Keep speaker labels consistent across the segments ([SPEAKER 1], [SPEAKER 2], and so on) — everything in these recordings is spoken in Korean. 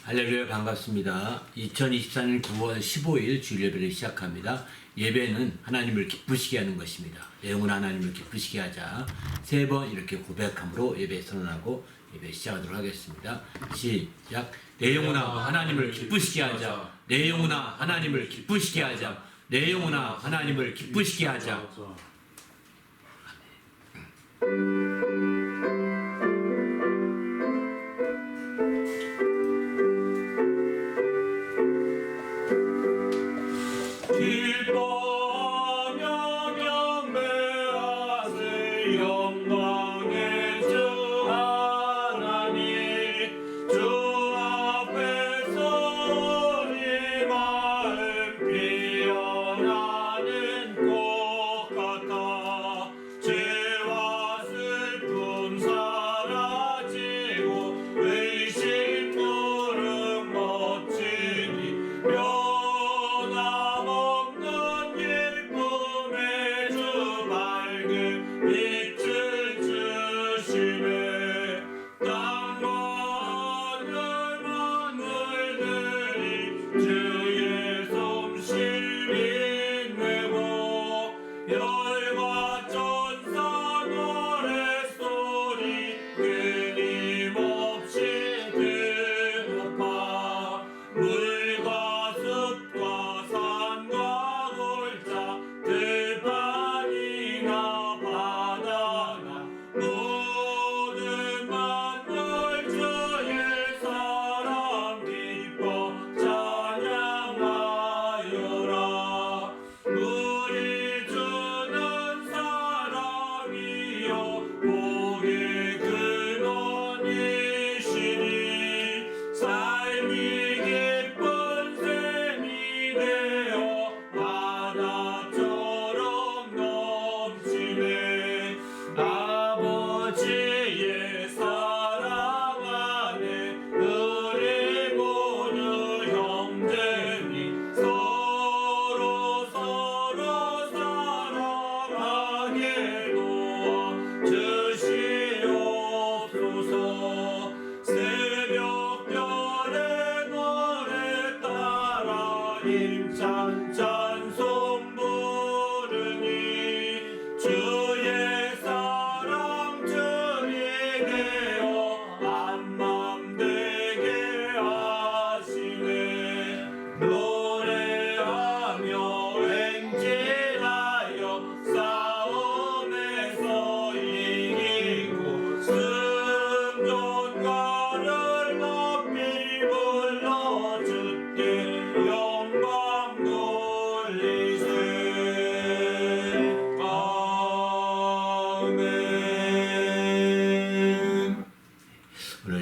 [SPEAKER 1] 할렐루야, 반갑습니다. 2024년 9월 15일 주일 예배를 시작합니다. 예배는 하나님을 기쁘시게 하는 것입니다. 내 영혼 하나님을 기쁘시게 하자. 3번 이렇게 고백함으로 예배 선언하고 예배 시작하도록 하겠습니다. 시작. 내 영혼아 하나님을 기쁘시게 하자. 내 영혼아 하나님을 기쁘시게 하자. 내 영혼아 하나님을 기쁘시게 하자.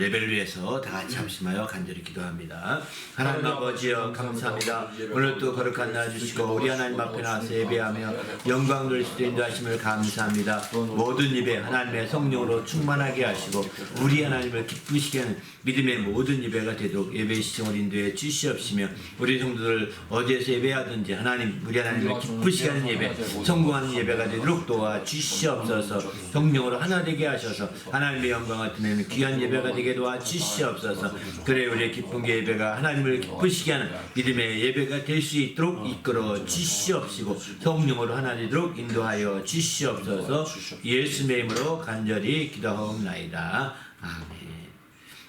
[SPEAKER 1] 예배를 위해서 다 같이 합심하여 간절히 기도합니다. 하나님 아버지여 감사합니다. 오늘도 거룩한 날 주시고 우리 하나님 앞에 나와서 예배하며 영광 돌리시되 인도하심을 감사합니다. 모든 예배 하나님의 성령으로 충만하게 하시고 우리 하나님을 기쁘시게 하는 믿음의 모든 예배가 되도록 예배 시청을 인도해 주시옵시며 우리 성도들 어디에서 예배하든지 하나님 우리 하나님을 기쁘시게 하는 예배 성공하는 예배가 되도록 도와 주시옵소서. 성령으로 하나 되게 하셔서 하나님의 영광을 드리는 귀한 예배가 되게 도와 주시옵소서. 그래 우리의 기쁜 예배가 하나님을 기쁘시게 하는 믿음의 예배가 될 수 있도록 이끌어 주시옵시고 성령으로 하나 되도록 인도하여 주시옵소서. 예수님의 이름으로 간절히 기도하옵나이다. 아멘.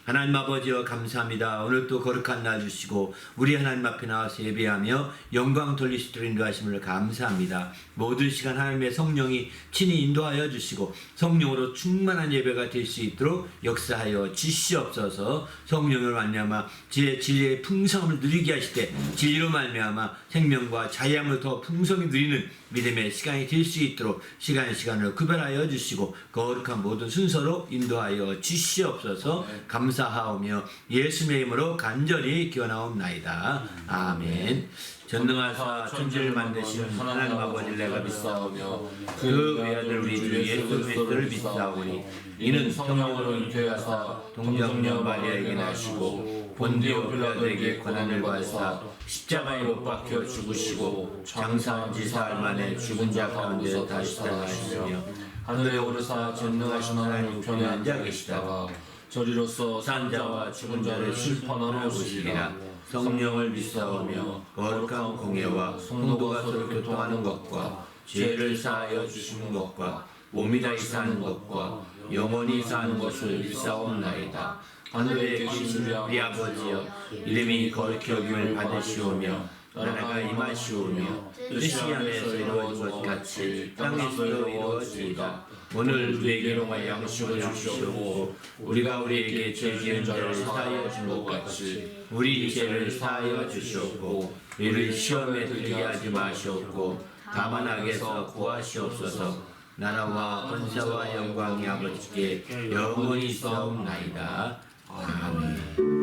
[SPEAKER 1] 하나님 아버지여 감사합니다. 오늘 또 거룩한 날 주시고 우리 하나님 앞에 나와서 예배하며 영광 돌리시도록 인도하심을 감사합니다. 모든 시간 하나님의 성령이 친히 인도하여 주시고 성령으로 충만한 예배가 될 수 있도록 역사하여 주시옵소서. 성령을 말미암아 진리의 풍성함을 누리게 하시되 진리로 말미암아 생명과 자유함을 더 풍성히 누리는 믿음의 시간이 될 수 있도록 시간을 구별하여 주시고 거룩한 모든 순서로 인도하여 주시옵소서. 감사하오며 예수님의 이름으로 간절히 기원하옵나이다. 아멘. 전능하사 천지를 만드신 하나님 아버지를 내가 믿사오며 그 외아들 우리 주 예수 그리스도를 믿사오니 이는 성령으로 잉태하사 동정녀 마리아에게 나시고 본디오 빌라도에게 고난을 받으사 십자가에 못 박혀 죽으시고 장사한 지 사흘 만에 죽은 자 가운데 다시 살아나시며 하늘에 오르사 전능하신 하나님 우편에 앉아 계시다가
[SPEAKER 2] 저리로서 산자와 죽은 자를 심판하러 오시리라. 성령을 믿사오며 거룩한 공예와 성도가 서로 교통하는 것과 죄를 사하여 주시는 것과 몸이 다시 사는 것과 영원히 사는 것을 믿사옵나이다. 하늘에 계신 우리 아버지여, 이름이 거룩히 여김을 받으시오며 나라가 임하시오며 뜻이 하늘에서 이루어진 것 같이 땅에서도 이루어지이다. 오늘 우리에게 일용할 양식을 주시옵고 우리가 우리에게 죄 지은 자를 사하여 준 것 같이 우리 죄를 사하여 주시옵고 우리를 시험에 들게 하지 마시옵고 다만 악에서 구하시옵소서. 나라와 권세와 영광이 아버지께 영원히 있사옵나이다. 아멘.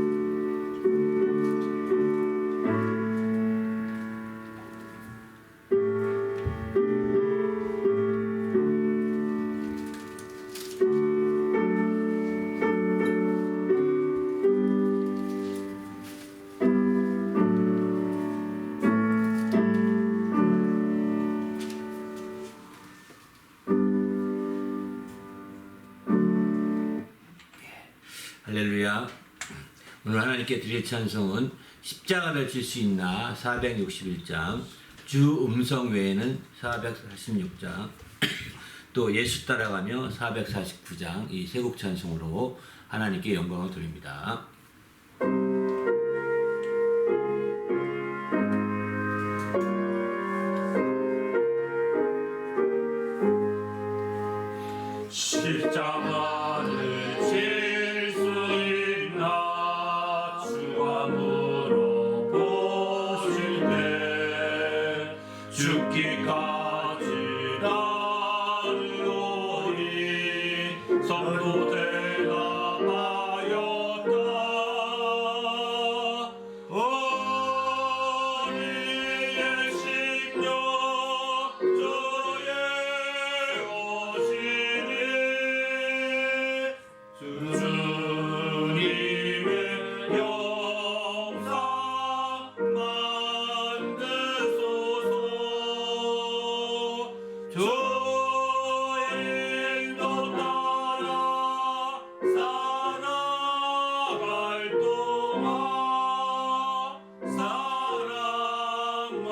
[SPEAKER 1] 할렐루야. 오늘 하나님께 드릴 찬송은 십자가를 질 수 있나 461장, 주 음성 외에는 446장, 또 예수 따라가며 449장, 이 세 곡 찬송으로 하나님께 영광을 드립니다.
[SPEAKER 2] 십자가를 질 수 있나 주가 물어보실 때 죽기까지 따르오니 성도 대답하였다. 우리의 심령 주의 오시니 주님의 영상 만드소서. 주인도 따라 살아갈 동안 사랑과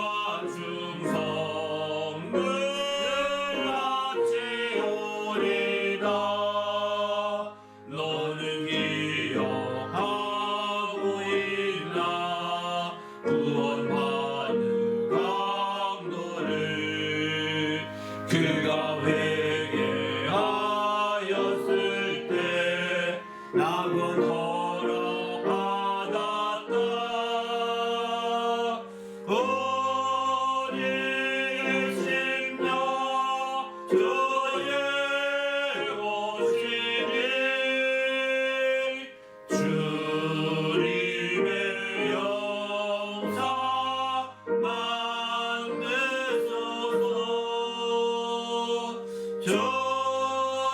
[SPEAKER 2] 충성을 바치오리다. 너는 기억하고 있나 구원받는 강도를. 그가 회개하였을 때 낙은 허락받았다. 우리의 심령 주의 오시니 주님의 영상 만드소서.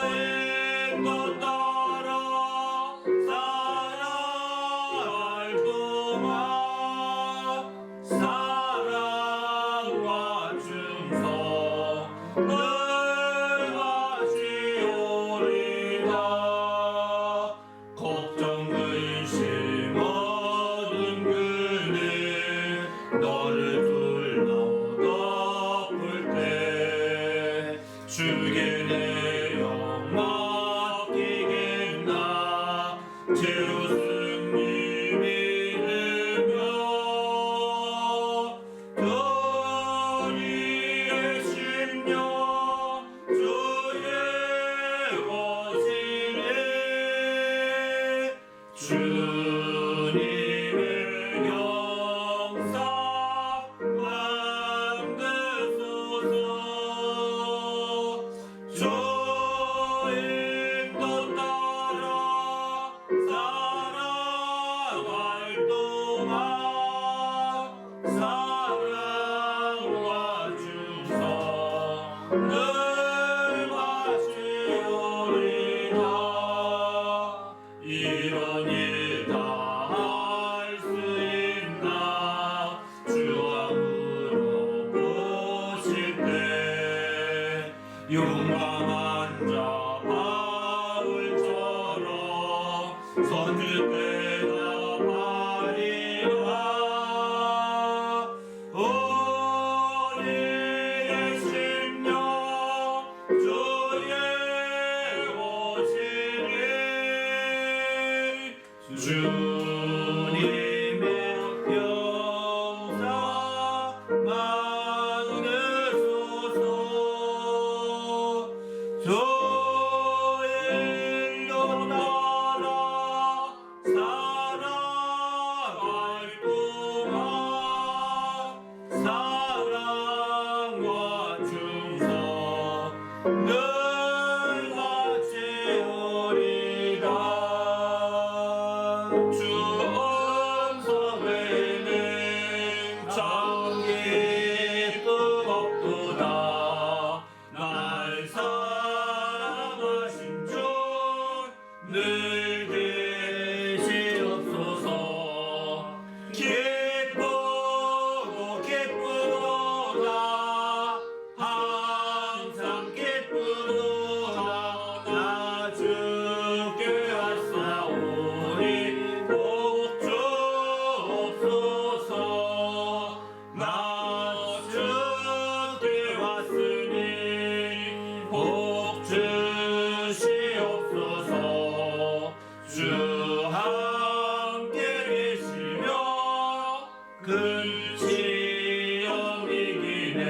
[SPEAKER 2] 주인도 따라 살아갈 동안 사랑과 충성을 바치오리다. 걱정 근심 얻은 그는 너를 둘러 덮을 때 주게 내 영 맡기겠나. 제우스님 믿으며 우리의 심령 주의 오시니 주님의 영상 만드소서. 주인도 따라 살아갈 동안 사랑과 충성을 바치오리다.
[SPEAKER 1] 주님의 영상 많으소서. 저의 일로 따라 살아갈 동안 사랑과 충성 늘 바치오리다. 주 음성에는 참 기쁨 없도다. 날 사랑하신 주 늘 계시옵소서. 기쁘고 기쁘도다. 항상 기쁘도다. 나 주께 왔사오니 복 주옵소서. 나 주께 왔으니 복 주시옵소서. 주 함께 계시며 근시엄이기네.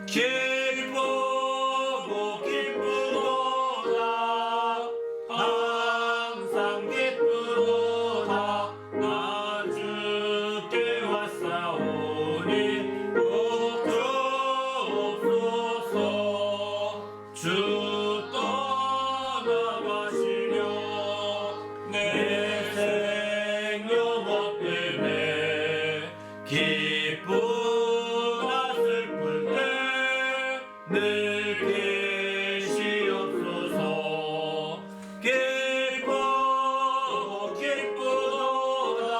[SPEAKER 1] 기쁘고 기쁘도다. 항상 기쁘도다. 나 주께 왔사오니 복 주옵소서. 주 떠나가시며 내 생명 없네. 기쁘나 슬플 때 늘 계시옵소서. 기쁘고 기쁘도다.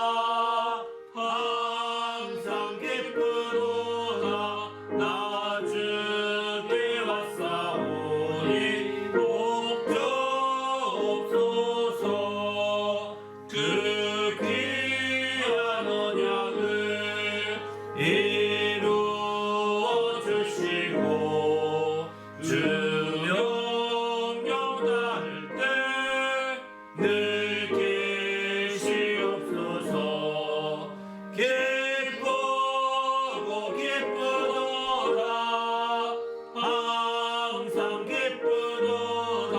[SPEAKER 1] 항상 기쁘도다. 나 주께 왔사오니 복 주옵소서. 그 귀한 언약을 이루어 주시고 주 명령 따를 때 늘 계시옵소서. 기쁘고 기쁘도다. 항상 기쁘도다.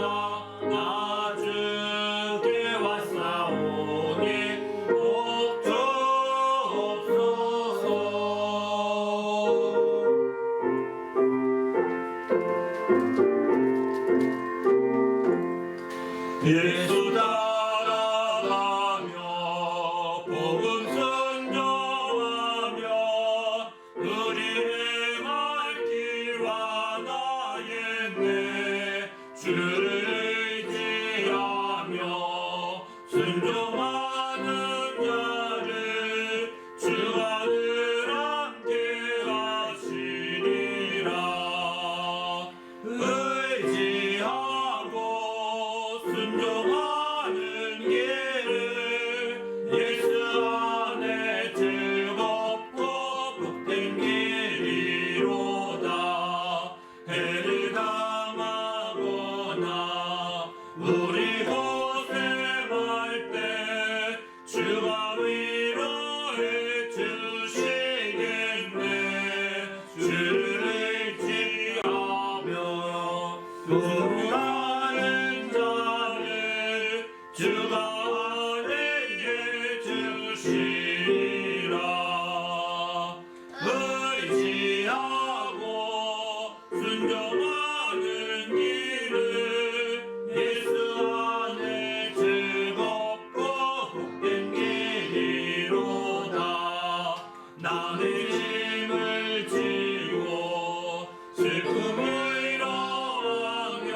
[SPEAKER 1] 나 주께 왔사오니 복 주옵소서. 예수 따라가며 복음 선정하며 우리의 말 길과 나였네. 주를 의지하며 순종하는 자를 주가 늘 함께 하시리라. 의지하고 순종하는 길을 예수 안에 즐겁고 복된 길이로다. 해를 당하거나 우리 고생할 때 주가 위로해 주시겠네. 주를 의지하며 수고하는 자를 주가 내게 주시리라. 의지하고 순종하는 길을 예수 안에 즐겁고 복된 길이로다. 남의 짐을 지고 슬픔을 위로하며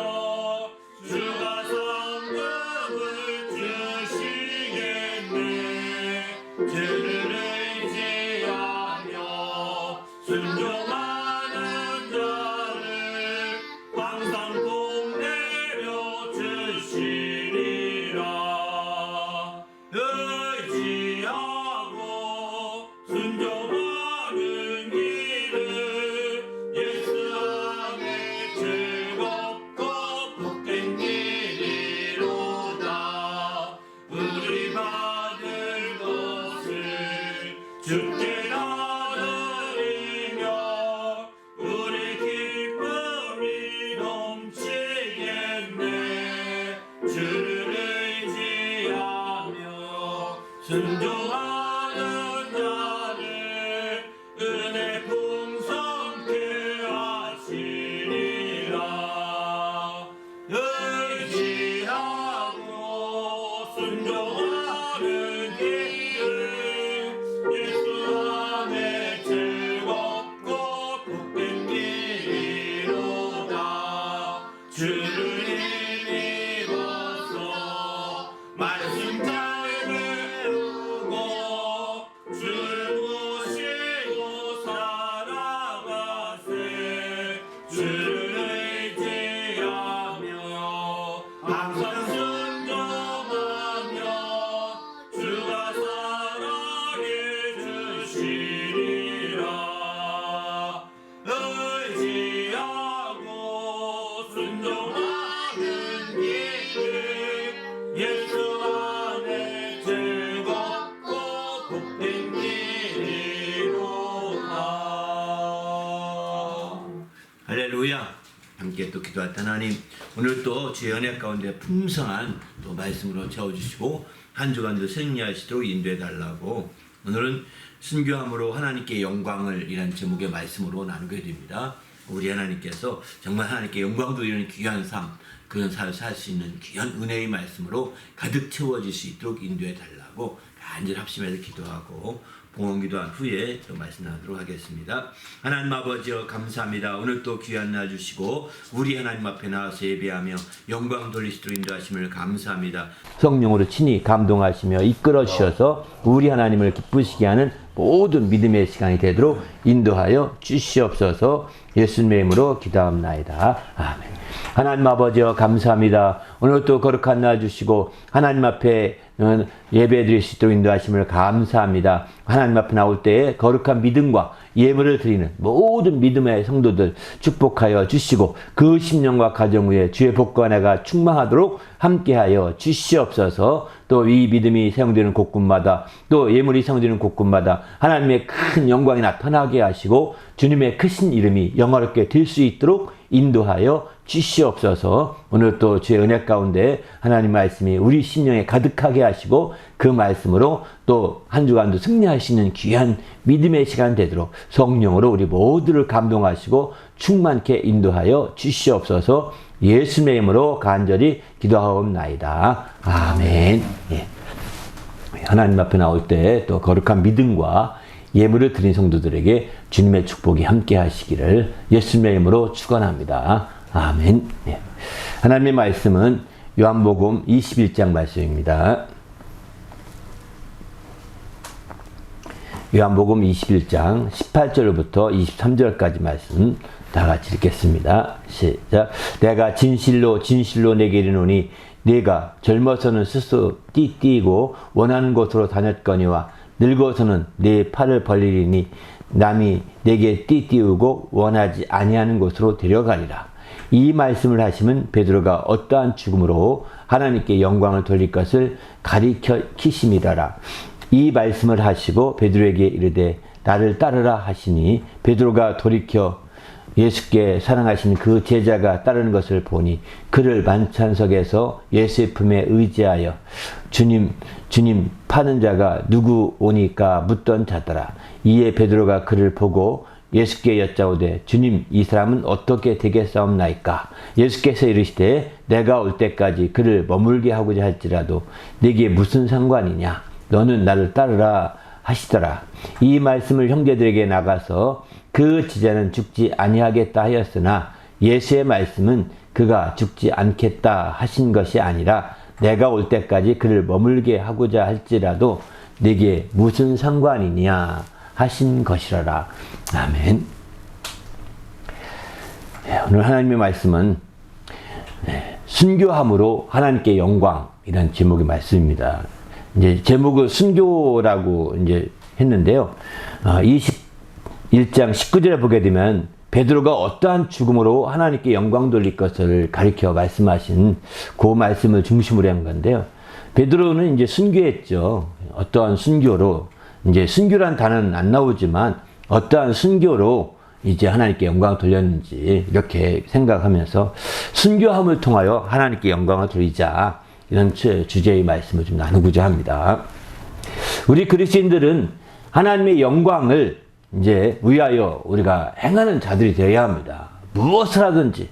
[SPEAKER 2] 힘입어서 말씀 잘 배우고 주를 모시고 살아가세. 주를 의지하며 항상 순종하며 주가 살아계 주시리라. 의지하고 순종하는 길을 예수 안에 즐겁고 복된 길이로다.
[SPEAKER 1] 할렐루야. 함께 또 기도했던 하나님, 오늘 또 주의 은혜 가운데 풍성한 또 말씀으로 채워주시고 한 주간도 승리하시도록 인도해 달라고, 오늘은 순교함으로 하나님께 영광을 이란 제목의 말씀으로 나누게 됩니다. 우리 하나님께서 정말 하나님께 영광 돌리는 귀한 삶, 그런 삶을 살 수 있는 귀한 은혜의 말씀으로 가득 채워질 수 있도록 인도해 달라고 간절히 합심해서 기도하고 봉헌 기도한 후에 또 말씀 나누도록 하겠습니다. 하나님 아버지여 감사합니다. 오늘 또 귀한 날 주시고 우리 하나님 앞에 나와서 예배하며 영광 돌리시도록 인도하심을 감사합니다. 성령으로 친히 감동하시며 이끌어 주셔서 우리 하나님을 기쁘시게 하는 모든 믿음의 시간이 되도록 인도하여 주시옵소서. 예수님의 이름으로 기도합나이다. 아멘. 하나님 아버지여 감사합니다. 오늘 또 거룩한 날 주시고 하나님 앞에 예배 드릴 수 있도록 인도하심을 감사합니다. 하나님 앞에 나올 때에 거룩한 믿음과 예물을 드리는 모든 믿음의 성도들 축복하여 주시고 그 심령과 가정 위에 주의 복과 은혜가 충만하도록 함께하여 주시옵소서. 또 이 믿음이 사용되는 곳곳마다 또 예물이 사용되는 곳곳마다 하나님의 큰 영광이 나타나게 하시고 주님의 크신 이름이 영화롭게 될 수 있도록 인도하여 주시옵소서. 오늘 또 주의 은혜 가운데 하나님 말씀이 우리 심령에 가득하게 하시고 그 말씀으로 또 한 주간도 승리하시는 귀한 믿음의 시간 되도록 성령으로 우리 모두를 감동하시고 충만케 인도하여 주시옵소서. 예수님의 이름으로 간절히 기도하옵나이다. 아멘. 예. 하나님 앞에 나올 때 또 거룩한 믿음과 예물을 드린 성도들에게 주님의 축복이 함께 하시기를 예수님의 이름으로 축원합니다. 아멘. 예. 하나님의 말씀은 요한복음 21장 말씀입니다. 요한복음 21장 18절부터 23절까지 말씀 다 같이 읽겠습니다. 시작. 내가 진실로 진실로 내게 이르노니 네가 젊어서는 스스로 띠띠고 원하는 곳으로 다녔거니와 늙어서는 네 팔을 벌리리니 남이 내게 띠띠우고 원하지 아니하는 곳으로 데려가리라. 이 말씀을 하시면 베드로가 어떠한 죽음으로 하나님께 영광을 돌릴 것을 가리켜 키심이라라. 이 말씀을 하시고 베드로에게 이르되 나를 따르라 하시니 베드로가 돌이켜 예수께 사랑하신 그 제자가 따르는 것을 보니 그를 만찬석에서 예수의 품에 의지하여 주님 파는 자가 누구 오니까 묻던 자더라. 이에 베드로가 그를 보고 예수께 여짜오되 주님 이 사람은 어떻게 되겠사옵나이까. 예수께서 이르시되 내가 올 때까지 그를 머물게 하고자 할지라도 네게 무슨 상관이냐. 너는 나를 따르라 하시더라. 이 말씀을 형제들에게 나가서 그 제자는 죽지 아니하겠다 하였으나 예수의 말씀은 그가 죽지 않겠다 하신 것이 아니라 내가 올 때까지 그를 머물게 하고자 할지라도 네게 무슨 상관이냐 하신 것이라라. 아멘. 오늘 하나님의 말씀은 순교함으로 하나님께 영광이라는 제목의 말씀입니다. 이제 제목을 순교라고 이제 했는데요. 21장 19절에 보게 되면 베드로가 어떠한 죽음으로 하나님께 영광 돌릴 것을 가리켜 말씀하신 그 말씀을 중심으로 한 건데요. 베드로는 이제 순교했죠. 어떠한 순교로, 이제 순교란 단어는 안 나오지만 어떠한 순교로 이제 하나님께 영광을 돌렸는지 이렇게 생각하면서 순교함을 통하여 하나님께 영광을 돌리자, 이런 주제의 말씀을 좀 나누고자 합니다. 우리 그리스도인들은 하나님의 영광을 이제 위하여 우리가 행하는 자들이 되어야 합니다. 무엇을 하든지.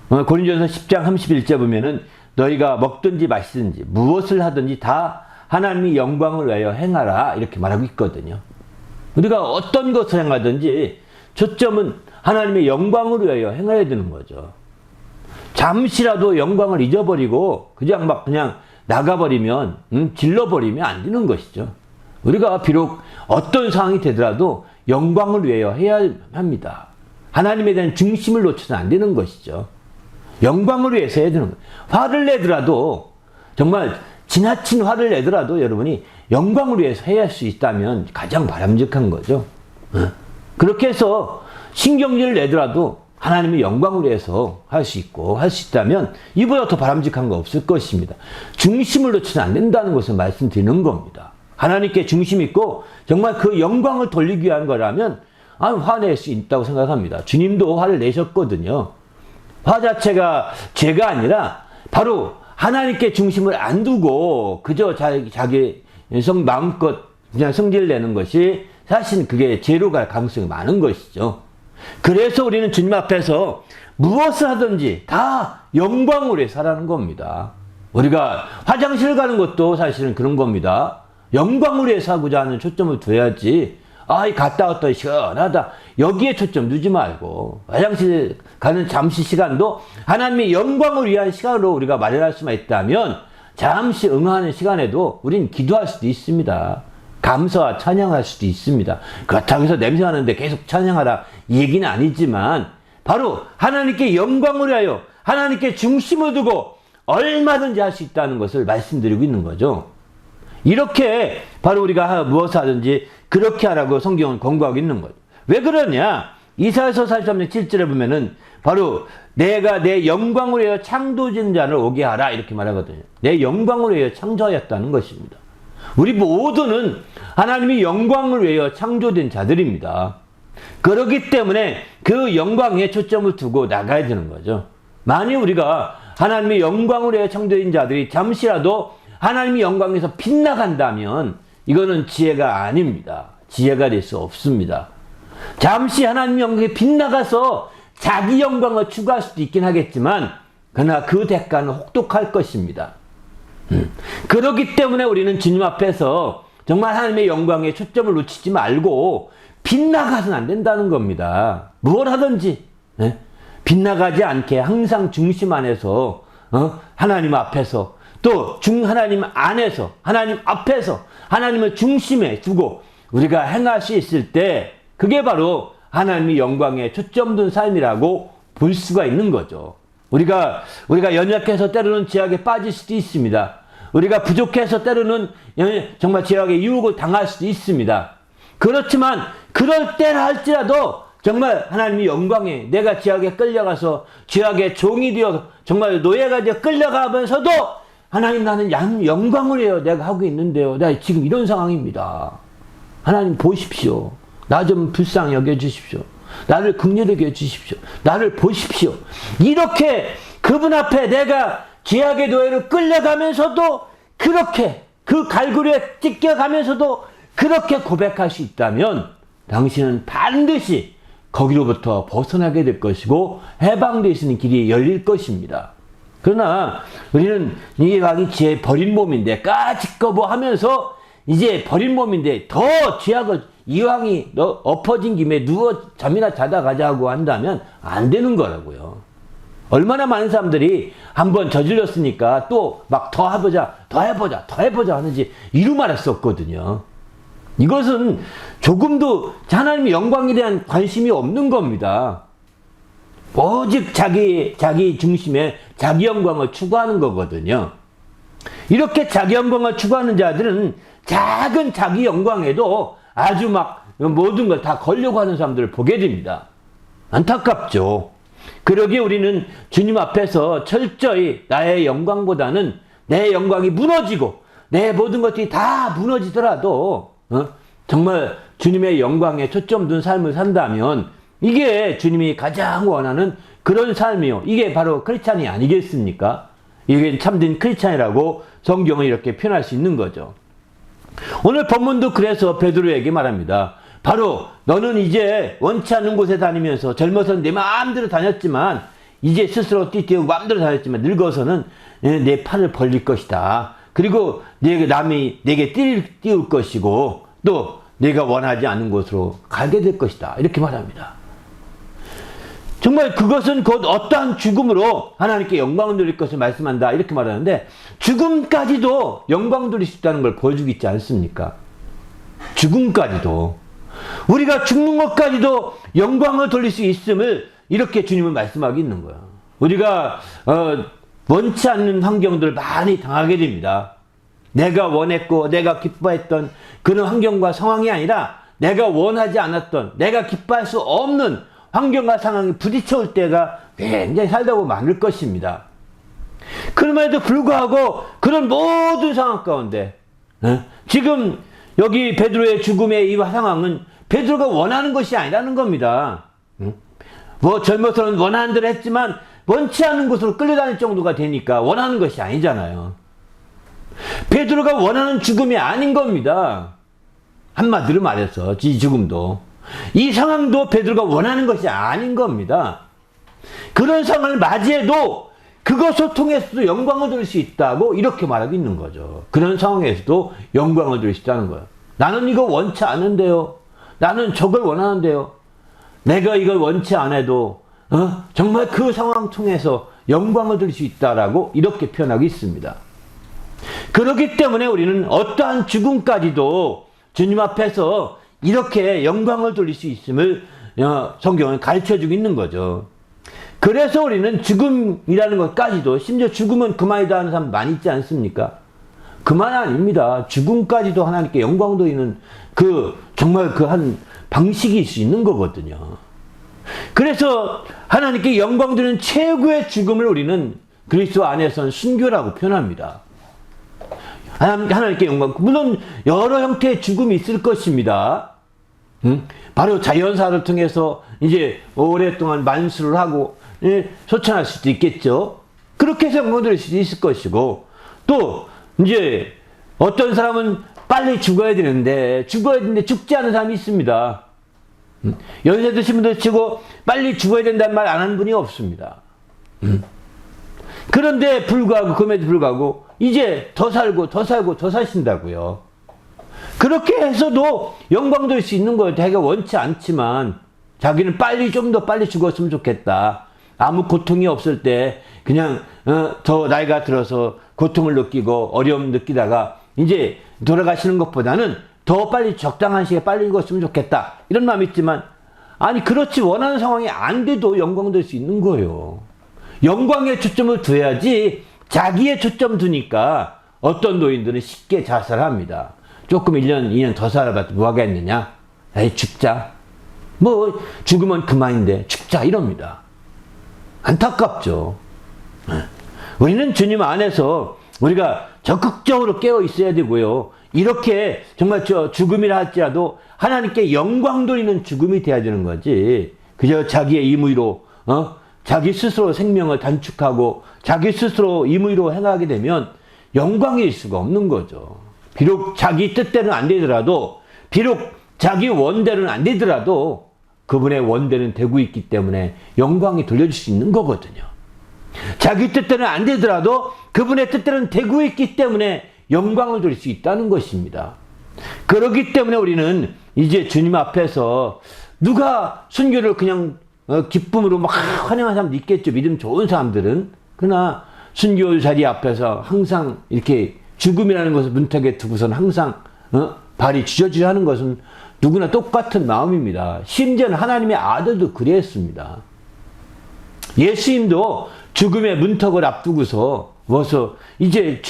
[SPEAKER 1] 고린도전서 10장 31절 보면은 너희가 먹든지 마시든지 무엇을 하든지 다 하나님의 영광을 위하여 행하라, 이렇게 말하고 있거든요. 우리가 어떤 것을 행하든지 초점은 하나님의 영광을 위하여 행해야 되는 거죠.
[SPEAKER 3] 잠시라도 영광을 잊어버리고 그냥 나가버리면 질러버리면 안 되는 것이죠. 우리가 비록 어떤 상황이 되더라도 영광을 위하여 해야 합니다. 하나님에 대한 중심을 놓쳐서는 안 되는 것이죠. 영광을 위해서 해야 되는 거예요. 화를 내더라도 정말 지나친 화를 내더라도 여러분이 영광을 위해서 해야 할 수 있다면 가장 바람직한 거죠. 그렇게 해서 신경질을 내더라도 하나님의 영광을 위해서 할 수 있고 할 수 있다면 이보다 더 바람직한 거 없을 것입니다. 중심을 놓치면 안 된다는 것을 말씀드리는 겁니다. 하나님께 중심 있고 정말 그 영광을 돌리기 위한 거라면 화낼 수 있다고 생각합니다. 주님도 화를 내셨거든요. 화 자체가 죄가 아니라 바로 하나님께 중심을 안 두고 그저 자기 마음껏 그냥 성질을 내는 것이 사실 그게 죄로 갈 가능성이 많은 것이죠. 그래서 우리는 주님 앞에서 무엇을 하든지 다 영광으로 해서 하라는 겁니다. 우리가 화장실 가는 것도 사실은 그런 겁니다. 영광으로 해서 하고자 하는 초점을 둬야지 갔다 왔더니 시원하다 여기에 초점 두지 말고 화장실 가는 잠시 시간도 하나님의 영광을 위한 시간으로 우리가 마련할 수만 있다면 잠시 응하는 시간에도 우린 기도할 수도 있습니다. 감사와 찬양할 수도 있습니다. 그렇다고 해서 냄새나는데 계속 찬양하라 이 얘기는 아니지만 바로 하나님께 영광을 위하여 하나님께 중심을 두고 얼마든지 할 수 있다는 것을 말씀드리고 있는 거죠. 이렇게 바로 우리가 무엇을 하든지 그렇게 하라고 성경은 권고하고 있는 거예요. 왜 그러냐? 이사야서 43장 7절에 보면은 바로 내가 내 영광을 위하여 창조진 자를 오게 하라 이렇게 말하거든요. 내 영광을 위하여 창조하였다는 것입니다. 우리 모두는 하나님의 영광을 위하여 창조된 자들입니다. 그렇기 때문에 그 영광에 초점을 두고 나가야 되는 거죠. 만일 우리가 하나님의 영광을 위하여 창조된 자들이 잠시라도 하나님의 영광에서 빗나간다면 이거는 지혜가 아닙니다. 지혜가 될 수 없습니다. 잠시 하나님의 영광에 빗나가서 자기 영광을 추구할 수도 있긴 하겠지만 그러나 그 대가는 혹독할 것입니다. 그렇기 때문에 우리는 주님 앞에서 정말 하나님의 영광에 초점을 놓치지 말고 빗나가서는 안 된다는 겁니다. 무엇 하든지 빗나가지 않게 항상 중심 안에서 하나님 앞에서 또 하나님 안에서 하나님 앞에서 하나님을 중심에 두고 우리가 행할 수 있을 때 그게 바로 하나님의 영광에 초점 둔 삶이라고 볼 수가 있는 거죠. 우리가 연약해서 때로는 죄악에 빠질 수도 있습니다. 우리가 부족해서 때로는 정말 죄악의 유혹을 당할 수도 있습니다. 그렇지만 그럴 때라 할지라도 정말 하나님의 영광에 내가 죄악에 끌려가서 죄악의 종이 되어 정말 노예가 되어 끌려가면서도 하나님 나는 영광을 해요. 내가 하고 있는데요. 나 지금 이런 상황입니다. 하나님 보십시오. 나 좀 불쌍히 여겨주십시오. 나를 긍휼하게 해주십시오. 나를 보십시오. 이렇게 그분 앞에 내가 죄악의 노예로 끌려가면서도 그렇게 그 갈고리에 찢겨가면서도 그렇게 고백할 수 있다면 당신은 반드시 거기로부터 벗어나게 될 것이고 해방되시는 길이 열릴 것입니다. 그러나 우리는 이게 제 버린 몸인데 까짓거 하면서 이제 버린 몸인데 더 죄악을 이왕이 엎어진 김에 누워 잠이나 자다 가자고 한다면 안 되는 거라고요. 얼마나 많은 사람들이 한번 저질렀으니까 또 막 더 해보자 하는지 이루 말했었거든요. 이것은 조금도 하나님의 영광에 대한 관심이 없는 겁니다. 오직 자기 중심에 자기 영광을 추구하는 거거든요. 이렇게 자기 영광을 추구하는 자들은 작은 자기 영광에도 아주 막 모든 걸 다 걸려고 하는 사람들을 보게 됩니다. 안타깝죠. 그러기에 우리는 주님 앞에서 철저히 나의 영광보다는 내 영광이 무너지고 내 모든 것들이 다 무너지더라도 정말 주님의 영광에 초점 둔 삶을 산다면 이게 주님이 가장 원하는 그런 삶이요. 이게 바로 크리스찬이 아니겠습니까? 이게 참된 크리스찬이라고 성경은 이렇게 표현할 수 있는 거죠. 오늘 본문도 그래서 베드로에게 말합니다. 바로 너는 이제 원치 않는 곳에 다니면서 젊어서는 내 마음대로 다녔지만 이제 스스로 띠띠고 마음대로 다녔지만 늙어서는 내 팔을 벌릴 것이다. 그리고 남이 내게 띄울 것이고 또 내가 원하지 않는 곳으로 가게 될 것이다. 이렇게 말합니다. 정말 그것은 곧 어떠한 죽음으로 하나님께 영광을 돌릴 것을 말씀한다 이렇게 말하는데 죽음까지도 영광 돌릴 수 있다는 걸 보여주고 있지 않습니까? 죽음까지도 우리가 죽는 것까지도 영광을 돌릴 수 있음을 이렇게 주님은 말씀하고 있는 거야. 우리가 원치 않는 환경들을 많이 당하게 됩니다. 내가 원했고 내가 기뻐했던 그런 환경과 상황이 아니라 내가 원하지 않았던 내가 기뻐할 수 없는 환경과 상황이 부딪혀올 때가 굉장히 살다 보면 많을 것입니다. 그럼에도 불구하고 그런 모든 상황 가운데 지금 여기 베드로의 죽음의 이 상황은 베드로가 원하는 것이 아니라는 겁니다. 뭐 젊어서는 원하는 대로 했지만 원치 않는 곳으로 끌려다닐 정도가 되니까 원하는 것이 아니잖아요. 베드로가 원하는 죽음이 아닌 겁니다. 한마디로 말해서 이 죽음도 이 상황도 베드로가 원하는 것이 아닌 겁니다. 그런 상황을 맞이해도 그것을 통해서도 영광을 돌릴 수 있다고 이렇게 말하고 있는 거죠. 그런 상황에서도 영광을 돌릴 수 있다는 거예요. 나는 이거 원치 않은데요. 나는 저걸 원하는데요. 내가 이걸 원치 않아도 정말 그 상황 통해서 영광을 돌릴 수 있다라고 이렇게 표현하고 있습니다. 그렇기 때문에 우리는 어떠한 죽음까지도 주님 앞에서 이렇게 영광을 돌릴 수 있음을 성경은 가르쳐주고 있는 거죠. 그래서 우리는 죽음이라는 것까지도 심지어 죽음은 그만이다 하는 사람 많이 있지 않습니까? 그만 아닙니다. 죽음까지도 하나님께 영광 돌리는 정말 그 한 방식일 수 있는 거거든요. 그래서 하나님께 영광 드리는 최고의 죽음을 우리는 그리스도 안에서는 순교라고 표현합니다. 하나님께 영광, 물론 여러 형태의 죽음이 있을 것입니다. 바로 자연사를 통해서 이제 오랫동안 만수를 하고 소천할 수도 있겠죠. 그렇게 해서 영광 드릴 수도 있을 것이고, 또 이제 어떤 사람은 빨리 죽어야 되는데 죽지 않은 사람이 있습니다. 연세 드신 분들 치고 빨리 죽어야 된다는 말 안 하는 분이 없습니다. 그런데 그럼에도 불구하고 이제 더 살고 더 사신다고요. 그렇게 해서도 영광 돌릴 수 있는 거예요. 자기가 원치 않지만 자기는 좀 더 빨리 죽었으면 좋겠다. 아무 고통이 없을 때 그냥 더 나이가 들어서 고통을 느끼고 어려움 느끼다가 이제 돌아가시는 것보다는 더 빨리 적당한 시기에 빨리 죽었으면 좋겠다. 이런 마음이 있지만 아니 그렇지 원하는 상황이 안 돼도 영광 돌릴 수 있는 거예요. 영광에 초점을 둬야지 자기의 초점 두니까 어떤 노인들은 쉽게 자살합니다. 조금 1년, 2년 더 살아봐도 뭐 하겠느냐? 에이, 죽자. 뭐, 죽으면 그만인데, 죽자. 이럽니다. 안타깝죠. 우리는 주님 안에서 우리가 적극적으로 깨어 있어야 되고요. 이렇게 정말 죽음이라 할지라도 하나님께 영광 돌리는 죽음이 돼야 되는 거지. 그저 자기의 임의로, 자기 스스로 생명을 단축하고 자기 스스로 임의로 행하게 되면 영광일 수가 없는 거죠. 비록 자기 뜻대로는 안 되더라도, 비록 자기 원대로는 안 되더라도 그분의 원대는 되고 있기 때문에 영광이 돌려줄 수 있는 거거든요. 자기 뜻대로는 안 되더라도 그분의 뜻대로는 되고 있기 때문에 영광을 돌릴 수 있다는 것입니다. 그렇기 때문에 우리는 이제 주님 앞에서 누가 순교를 그냥 기쁨으로 막 환영하는 사람도 있겠죠. 믿음 좋은 사람들은. 그러나 순교 자리 앞에서 항상 이렇게 죽음이라는 것을 문턱에 두고서는 항상 발이 주저주저 하는 것은 누구나 똑같은 마음입니다. 심지어는 하나님의 아들도 그랬습니다. 예수님도 죽음의 문턱을 앞두고서 이제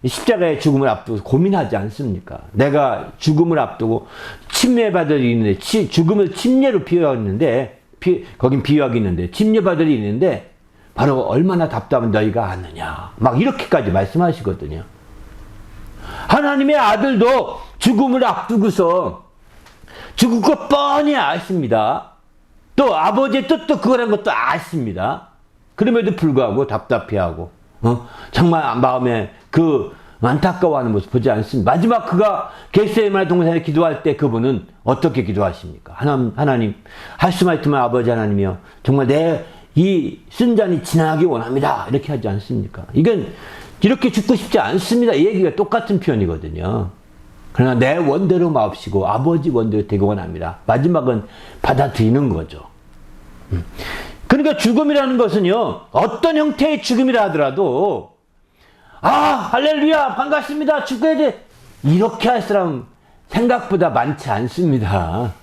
[SPEAKER 3] 십자가의 죽음을 앞두고 고민하지 않습니까? 내가 죽음을 앞두고 침례받을 일이 있는데, 죽음을 침례로 비유하는데, 거긴 비유하기 있는데, 침례받을 일이 있는데, 바로 얼마나 답답한 너희가 아느냐. 막 이렇게까지 말씀하시거든요. 하나님의 아들도 죽음을 앞두고서 죽을 것 뻔히 아십니다. 또 아버지의 뜻도 그거란 것도 아십니다. 그럼에도 불구하고 답답해하고, 정말 마음에 안타까워하는 모습 보지 않습니다. 마지막 그가 겟세마네 동산에 기도할 때 그분은 어떻게 기도하십니까? 하나님, 할 수만 있으면 아버지 하나님이여, 정말 내 이 쓴 잔이 지나가기 원합니다. 이렇게 하지 않습니까? 이건 이렇게 죽고 싶지 않습니다. 이 얘기가 똑같은 표현이거든요. 그러나 내 원대로 마옵시고 아버지 원대로 되기 원합니다. 마지막은 받아들이는 거죠. 그러니까 죽음이라는 것은요, 어떤 형태의 죽음이라 하더라도, 할렐루야, 반갑습니다, 죽어야 돼. 이렇게 할 사람 생각보다 많지 않습니다.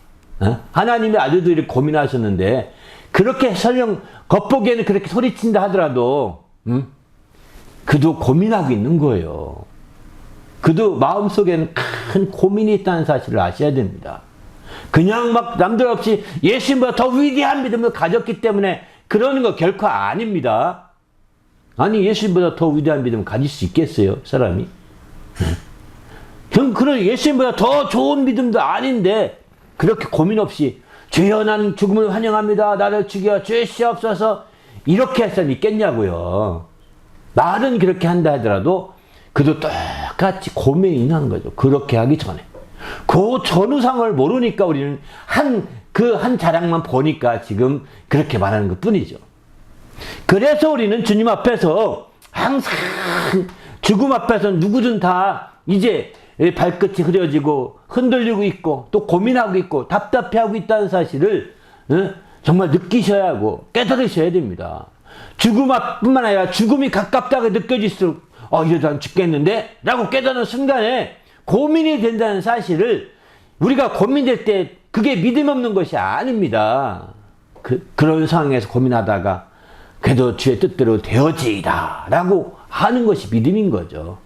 [SPEAKER 3] 하나님의 아들들이 고민하셨는데, 그렇게 설령 겉보기에는 그렇게 소리친다 하더라도, 그도 고민하고 있는 거예요. 그도 마음속에는 큰 고민이 있다는 사실을 아셔야 됩니다. 그냥 막 남들 없이 예수님보다 더 위대한 믿음을 가졌기 때문에 그러는 거 결코 아닙니다. 아니, 예수님보다 더 위대한 믿음을 가질 수 있겠어요, 사람이? 그런 예수님보다 더 좋은 믿음도 아닌데 그렇게 고민 없이 주여 나는 죽음을 환영합니다. 나를 죽여 주시옵소서. 이렇게 할 사람이 있겠냐고요. 말은 그렇게 한다 하더라도 그도 똑같이 고민이 있는 거죠. 그렇게 하기 전에. 그 전후상을 모르니까 우리는 한 자락만 보니까 지금 그렇게 말하는 것 뿐이죠. 그래서 우리는 주님 앞에서 항상 죽음 앞에서 누구든 다 이제 발끝이 흐려지고 흔들리고 있고 또 고민하고 있고 답답해하고 있다는 사실을 정말 느끼셔야 하고 깨달으셔야 됩니다. 죽음뿐만 아니라 죽음이 가깝다고 느껴질수록 이러다 죽겠는데? 라고 깨닫는 순간에 고민이 된다는 사실을 우리가 고민될 때 그게 믿음 없는 것이 아닙니다. 그런 상황에서 고민하다가 그래도 주의 뜻대로 되어지이다 라고 하는 것이 믿음인 거죠.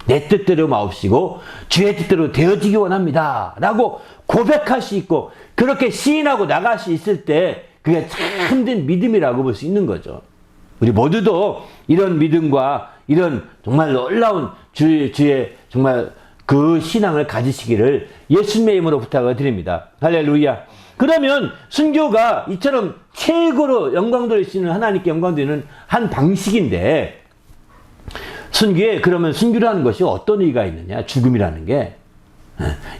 [SPEAKER 3] 내 뜻대로 마옵시고 주의 뜻대로 되어지기 원합니다 라고 고백할 수 있고 그렇게 시인하고 나갈 수 있을 때 그게 참된 믿음이라고 볼 수 있는 거죠. 우리 모두도 이런 믿음과 이런 정말 놀라운 주의 정말 그 신앙을 가지시기를 예수님의 이름으로 부탁을 드립니다. 할렐루야. 그러면 순교가 이처럼 최고로 영광 돌리시는 하나님께 영광 드리는 한 방식인데 순교에 그러면 순교라는 것이 어떤 의미가 있느냐? 죽음이라는 게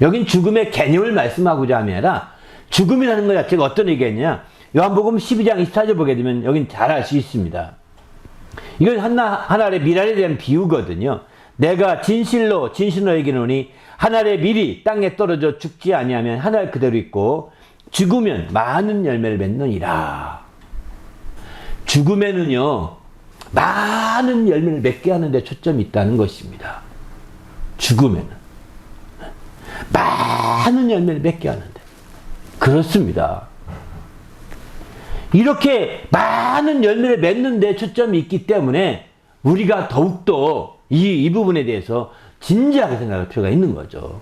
[SPEAKER 3] 여긴 죽음의 개념을 말씀하고자 함이 아니라 죽음이라는 것 자체가 어떤 의미가 있느냐? 요한복음 12장 24절 보게 되면 여긴 잘 알 수 있습니다. 이건 하늘의 미랄에 대한 비유거든요. 내가 진실로 얘기하노니 하늘의 밀이 땅에 떨어져 죽지 아니하면 하늘 그대로 있고 죽으면 많은 열매를 맺느니라. 죽음에는요 많은 열매를 맺게 하는 데 초점이 있다는 것입니다. 죽음에는 많은 열매를 맺게 하는데 그렇습니다. 이렇게 많은 열매를 맺는 데 초점이 있기 때문에 우리가 더욱더 이 부분에 대해서 진지하게 생각할 필요가 있는 거죠.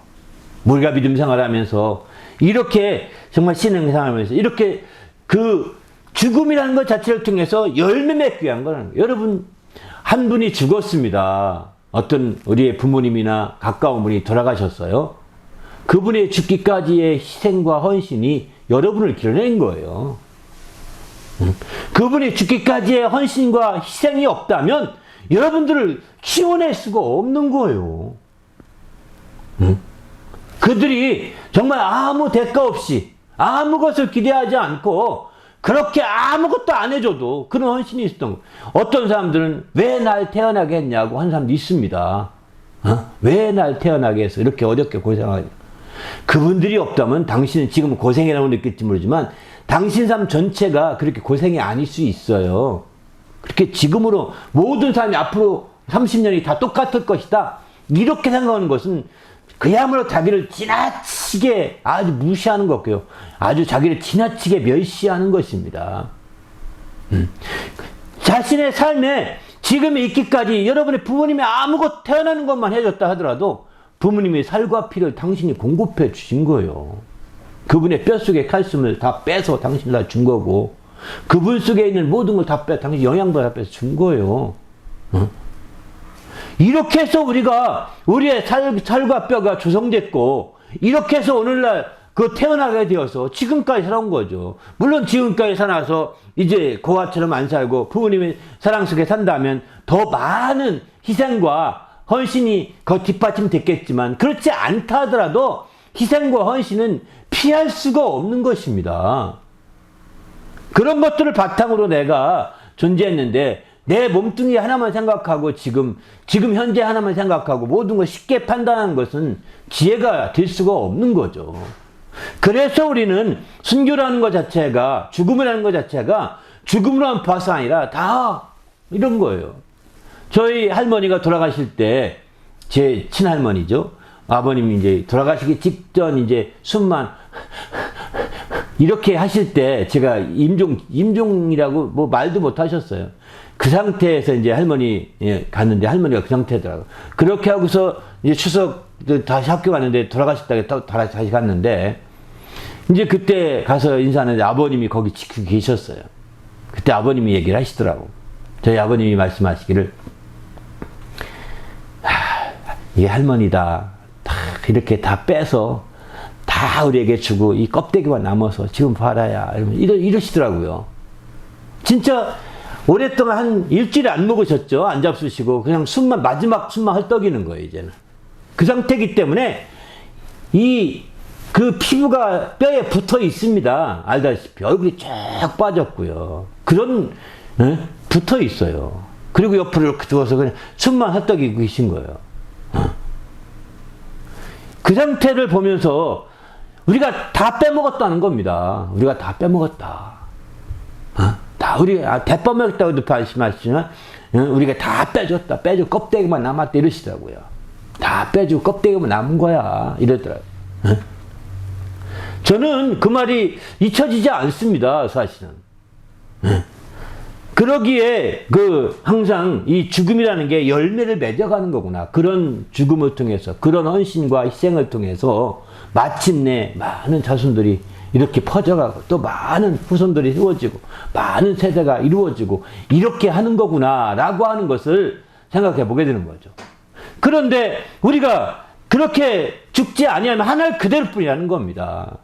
[SPEAKER 3] 우리가 믿음 생활하면서 이렇게 정말 신앙 생활하면서 이렇게 그 죽음이라는 것 자체를 통해서 열매 맺기 위한 거라는 거예요. 여러분 한 분이 죽었습니다. 어떤 우리의 부모님이나 가까운 분이 돌아가셨어요. 그분의 죽기까지의 희생과 헌신이 여러분을 길러낸 거예요. 그분이 죽기까지의 헌신과 희생이 없다면 여러분들을 키워낼 수가 없는 거예요. 그들이 정말 아무 대가 없이 아무 것을 기대하지 않고 그렇게 아무것도 안 해줘도 그런 헌신이 있었던 거예요. 어떤 사람들은 왜 날 태어나게 했냐고 하는 사람도 있습니다. 왜 날 태어나게 해서 이렇게 어렵게 고생하냐. 그분들이 없다면 당신은 지금 고생이라고 느낄지 모르지만 당신 삶 전체가 그렇게 고생이 아닐 수 있어요. 그렇게 지금으로 모든 사람이 앞으로 30년이 다 똑같을 것이다. 이렇게 생각하는 것은 그야말로 자기를 지나치게 아주 무시하는 것고요. 아주 자기를 지나치게 멸시하는 것입니다. 자신의 삶에 지금 있기까지 여러분의 부모님이 아무것도 태어나는 것만 해줬다 하더라도 부모님의 살과 피를 당신이 공급해 주신 거예요. 그분의 뼛속에 칼슘을 다 빼서 당신이 다 준 거고 그분 속에 있는 모든 걸 다 당신 영양분 다 빼서 준 거예요. 이렇게 해서 우리의 살과 뼈가 조성됐고 이렇게 해서 오늘날 태어나게 되어서 지금까지 살아온 거죠. 물론 지금까지 살아서 이제 고아처럼 안 살고 부모님의 사랑 속에 산다면 더 많은 희생과 헌신이 뒷받침됐겠지만 그렇지 않다 하더라도 희생과 헌신은 피할 수가 없는 것입니다. 그런 것들을 바탕으로 내가 존재했는데 내 몸뚱이 하나만 생각하고 지금 현재 하나만 생각하고 모든 걸 쉽게 판단하는 것은 지혜가 될 수가 없는 거죠. 그래서 우리는 순교라는 것 자체가 죽음이라는 것 자체가 죽음으로만 봐서 아니라 다 이런 거예요. 저희 할머니가 돌아가실 때 제 친할머니죠. 아버님이 이제 돌아가시기 직전 이제 숨만 이렇게 하실 때 제가 임종이라고 뭐 말도 못 하셨어요. 그 상태에서 이제 할머니 갔는데 할머니가 그 상태더라고요. 그렇게 하고서 이제 추석 다시 학교 갔는데 돌아가셨다가 다시 갔는데 이제 그때 가서 인사하는데 아버님이 거기 지키고 계셨어요. 그때 아버님이 얘기를 하시더라고. 저희 아버님이 말씀하시기를 이 할머니다 다 이렇게 다 빼서 다 우리에게 주고 이 껍데기만 남아서 지금 봐라야 이러시더라고요. 진짜 오랫동안 한 일주일 안 먹으셨죠. 안 잡수시고 그냥 마지막 숨만 헐떡이는 거예요. 이제는 그 상태이기 때문에 그 피부가 뼈에 붙어 있습니다. 알다시피 얼굴이 쫙 빠졌고요. 그런 붙어 있어요. 그리고 옆으로 이렇게 두어서 그냥 숨만 헐떡이고 계신 거예요. 그 상태를 보면서 우리가 다 빼먹었다는 겁니다. 우리가 다 빼먹었다. 다 우리가 다 빼먹었다고도 말씀하시지만 우리가 다 빼줬다. 빼주고 껍데기만 남았다 이러시더라고요. 다 빼주고 껍데기만 남은 거야 이러더라고요. 저는 그 말이 잊혀지지 않습니다. 사실은. 그러기에 항상 이 죽음이라는 게 열매를 맺어가는 거구나. 그런 죽음을 통해서, 그런 헌신과 희생을 통해서 마침내 많은 자손들이 이렇게 퍼져가고 또 많은 후손들이 이루어지고 많은 세대가 이루어지고 이렇게 하는 거구나 라고 하는 것을 생각해 보게 되는 거죠. 그런데 우리가 그렇게 죽지 아니하면 하늘 그대로 뿐이라는 겁니다.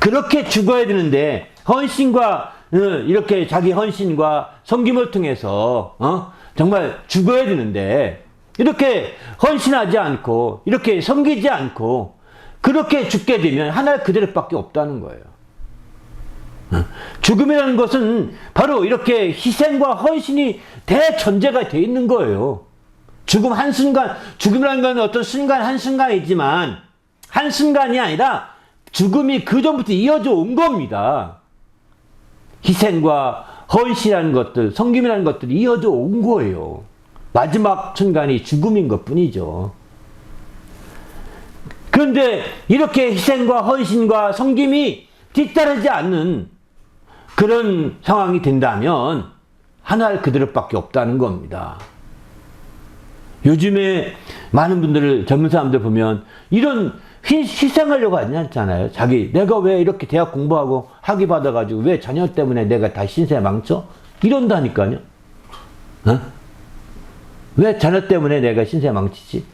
[SPEAKER 3] 그렇게 죽어야 되는데 헌신과 이렇게 자기 헌신과 섬김을 통해서 정말 죽어야 되는데 이렇게 헌신하지 않고 이렇게 섬기지 않고 그렇게 죽게 되면 하늘 그대로밖에 없다는 거예요. 죽음이라는 것은 바로 이렇게 희생과 헌신이 대전제가 되어 있는 거예요. 죽음 한순간, 죽음이라는 건 어떤 순간 한순간이지만 한순간이 아니라 죽음이 그 전부터 이어져 온 겁니다. 희생과 헌신이라는 것들, 섬김이라는 것들이 이어져 온 거예요. 마지막 순간이 죽음인 것 뿐이죠. 그런데 이렇게 희생과 헌신과 섬김이 뒤따르지 않는 그런 상황이 된다면 하나를 그대로밖에 없다는 겁니다. 요즘에 많은 분들을 젊은 사람들 보면 이런 희생하려고 하지 않잖아요. 내가 왜 이렇게 대학 공부하고 학위 받아가지고 왜 자녀 때문에 내가 다 신세 망쳐? 이런다니까요. 왜 자녀 때문에 내가 신세 망치지?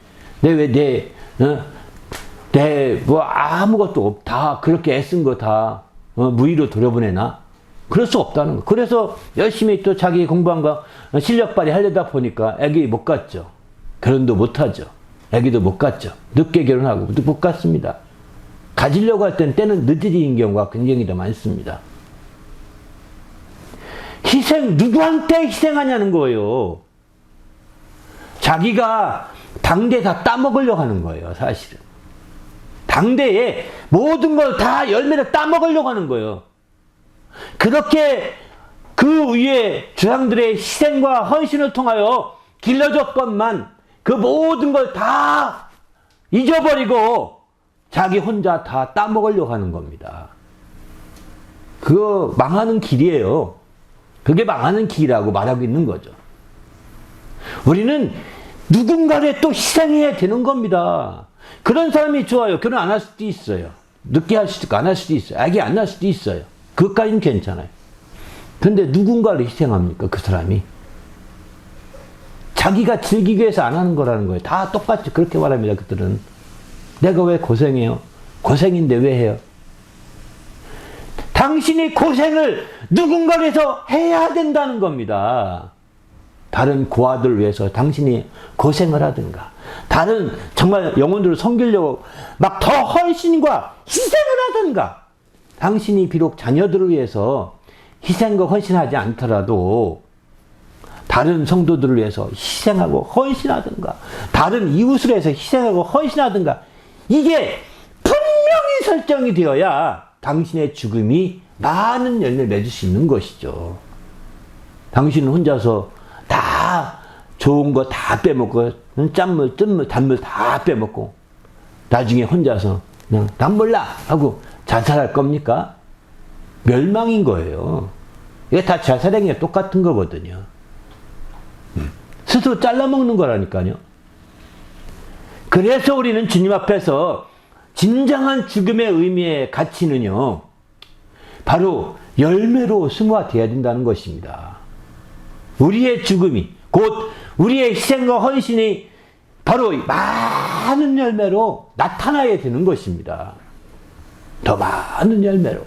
[SPEAKER 3] 뭐 아무것도 다 그렇게 애쓴 거 다 무의로 돌려보내나? 그럴 수 없다는 거. 그래서 열심히 또 자기 공부한 거 실력 발휘하려다 보니까 애기 못 갔죠. 결혼도 못 하죠. 애기도 못 갔죠. 늦게 결혼하고 못 갔습니다. 가지려고 할 때는 늦어진 경우가 굉장히 더 많습니다. 누구한테 희생하냐는 거예요. 자기가 당대 다 따먹으려고 하는 거예요, 사실은. 당대에 모든 걸 다 열매를 따먹으려고 하는 거예요. 그렇게 그 위에 조상들의 희생과 헌신을 통하여 길러줬건만 그 모든 걸 다 잊어버리고 자기 혼자 다 따먹으려고 하는 겁니다. 그거 망하는 길이에요. 그게 망하는 길이라고 말하고 있는 거죠. 우리는 누군가를 또 희생해야 되는 겁니다. 그런 사람이 좋아요. 결혼 안 할 수도 있어요. 늦게 할 수도 있고 안 할 수도 있어요. 아기 안 낳을 수도 있어요. 그것까지는 괜찮아요. 그런데 누군가를 희생합니까? 그 사람이. 자기가 즐기기 위해서 안 하는 거라는 거예요. 다 똑같이 그렇게 말합니다. 그들은. 내가 왜 고생해요? 고생인데 왜 해요? 당신이 고생을 누군가를 위해서 해야 된다는 겁니다. 다른 고아들을 위해서 당신이 고생을 하든가 다른 정말 영혼들을 섬기려고 막 더 헌신과 희생을 하든가 당신이 비록 자녀들을 위해서 희생과 헌신하지 않더라도 다른 성도들을 위해서 희생하고 헌신하든가 다른 이웃을 위해서 희생하고 헌신하든가 이게 분명히 설정이 되어야 당신의 죽음이 많은 열매를 맺을 수 있는 것이죠. 당신은 혼자서 다 좋은 거 다 빼먹고 짠물, 뜬물, 단물 다 빼먹고 나중에 혼자서 그냥 난 몰라 하고 자살할 겁니까? 멸망인 거예요. 이게 다 자살행위가 똑같은 거거든요. 스스로 잘라먹는 거라니까요. 그래서 우리는 주님 앞에서 진정한 죽음의 의미의 가치는요, 바로 열매로 승화되어야 된다는 것입니다. 우리의 죽음이, 곧 우리의 희생과 헌신이 바로 많은 열매로 나타나야 되는 것입니다. 더 많은 열매로.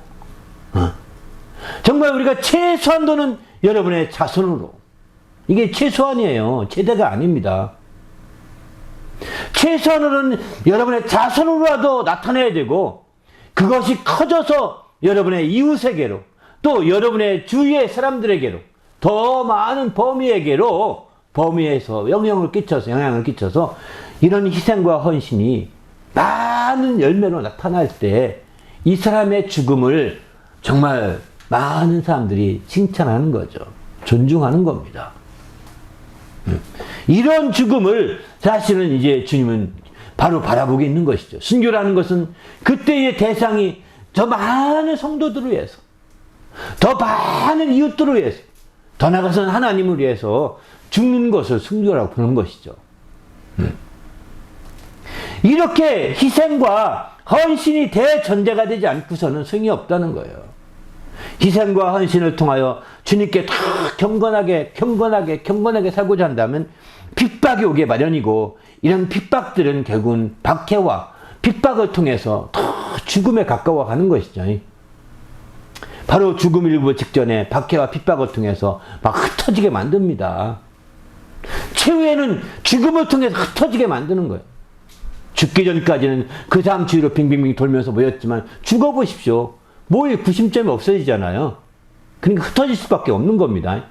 [SPEAKER 3] 정말 우리가 최소한도는 여러분의 자손으로, 이게 최소한이에요. 최대가 아닙니다. 최소한으로는 여러분의 자손으로라도 나타내야 되고, 그것이 커져서 여러분의 이웃에게로, 또 여러분의 주위의 사람들에게로, 더 많은 범위에서 영향을 끼쳐서 이런 희생과 헌신이 많은 열매로 나타날 때 이 사람의 죽음을 정말 많은 사람들이 칭찬하는 거죠. 존중하는 겁니다. 이런 죽음을 사실은 이제 주님은 바로 바라보고 있는 것이죠. 순교라는 것은 그때의 대상이 더 많은 성도들을 위해서, 더 많은 이웃들을 위해서, 더 나아가서는 하나님을 위해서 죽는 것을 순교라고 부르는 것이죠. 이렇게 희생과 헌신이 대전제가 되지 않고서는 소용이 없다는 거예요. 희생과 헌신을 통하여 주님께 다 경건하게 살고자 한다면 핍박이 오게 마련이고, 이런 핍박들은 결국은 박해와 핍박을 통해서 더 죽음에 가까워가는 것이죠. 바로 죽음 일부 직전에 박해와 핍박을 통해서 막 흩어지게 만듭니다. 최후에는 죽음을 통해서 흩어지게 만드는 거예요. 죽기 전까지는 그 사람 주위로 빙빙빙 돌면서 모였지만 죽어보십시오. 뭐에 구심점이 없어지잖아요. 그러니까 흩어질 수밖에 없는 겁니다.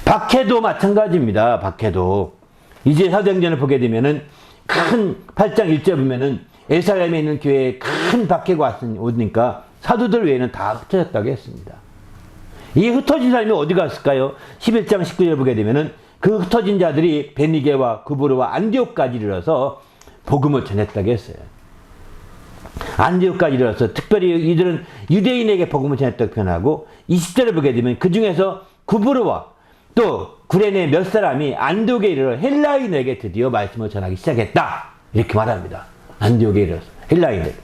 [SPEAKER 3] 박해도 마찬가지입니다. 박해도. 이제 사도행전을 보게 되면은 큰 8장 1절 보면은 예루살렘에 있는 교회에 큰 박해가 오니까 사도들 외에는 다 흩어졌다고 했습니다. 이 흩어진 사람이 어디 갔을까요? 11장 19절 보게 되면은 그 흩어진 자들이 베니게와 구브로와 안디옥까지 이르러서 복음을 전했다고 했어요. 안디옥까지 이르러서 특별히 이들은 유대인에게 복음을 전했다고 표현하고, 20절을 보게 되면 그 중에서 구브로와 또 구레네 몇 사람이 안디옥에 이르러 헬라인에게 드디어 말씀을 전하기 시작했다. 이렇게 말합니다. 안디옥에 이르러서 헬라인에게.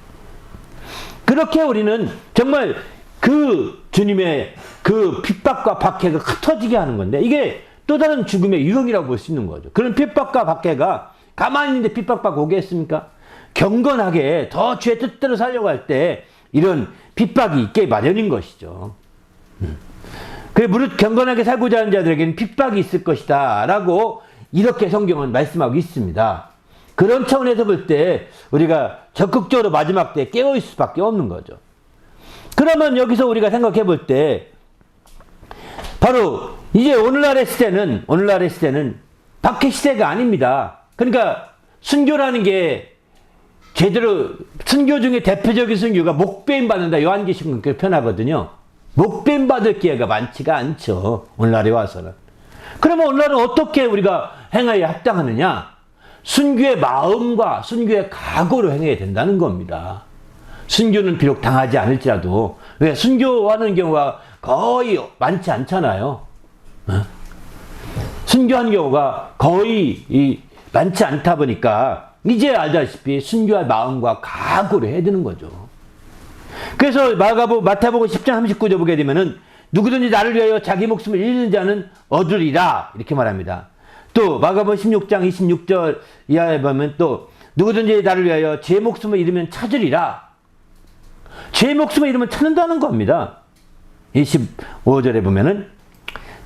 [SPEAKER 3] 그렇게 우리는 정말 그 주님의 그 핍박과 박해가 흩어지게 하는 건데, 이게 또 다른 죽음의 유형이라고 볼 수 있는 거죠. 그런 핍박과 박해가 가만히 있는데 핍박받고 오겠습니까? 경건하게 더 주의 뜻대로 살려고 할 때 이런 핍박이 있게 마련인 것이죠. 그래, 무릇 경건하게 살고자 하는 자들에게는 핍박이 있을 것이다 라고 이렇게 성경은 말씀하고 있습니다. 그런 차원에서 볼 때 우리가 적극적으로 마지막 때 깨어있을 수밖에 없는 거죠. 그러면 여기서 우리가 생각해 볼 때 바로 이제 오늘날의 시대는 박해 시대가 아닙니다. 그러니까 순교라는 게 제대로, 순교 중에 대표적인 순교가 목배임 받는다. 요한계시록은 그렇게 표현하거든요. 목배임 받을 기회가 많지가 않죠. 오늘날에 와서는. 그러면 오늘날은 어떻게 우리가 행하여야 합당하느냐? 순교의 마음과 순교의 각오로 행해야 된다는 겁니다. 순교는 비록 당하지 않을지라도, 왜 순교하는 경우가 거의 많지 않잖아요. 순교한 경우가 거의 많지 않다 보니까 이제 알다시피 순교할 마음과 각오를 해야 되는 거죠. 그래서 마태복음 10장 39절 보게 되면은 누구든지 나를 위하여 자기 목숨을 잃는 자는 얻으리라 이렇게 말합니다. 또 마가복음 16장 26절 이하에 보면 또 누구든지 나를 위하여 제 목숨을 잃으면 찾으리라. 제 목숨을 잃으면 찾는다는 겁니다. 25절에 보면은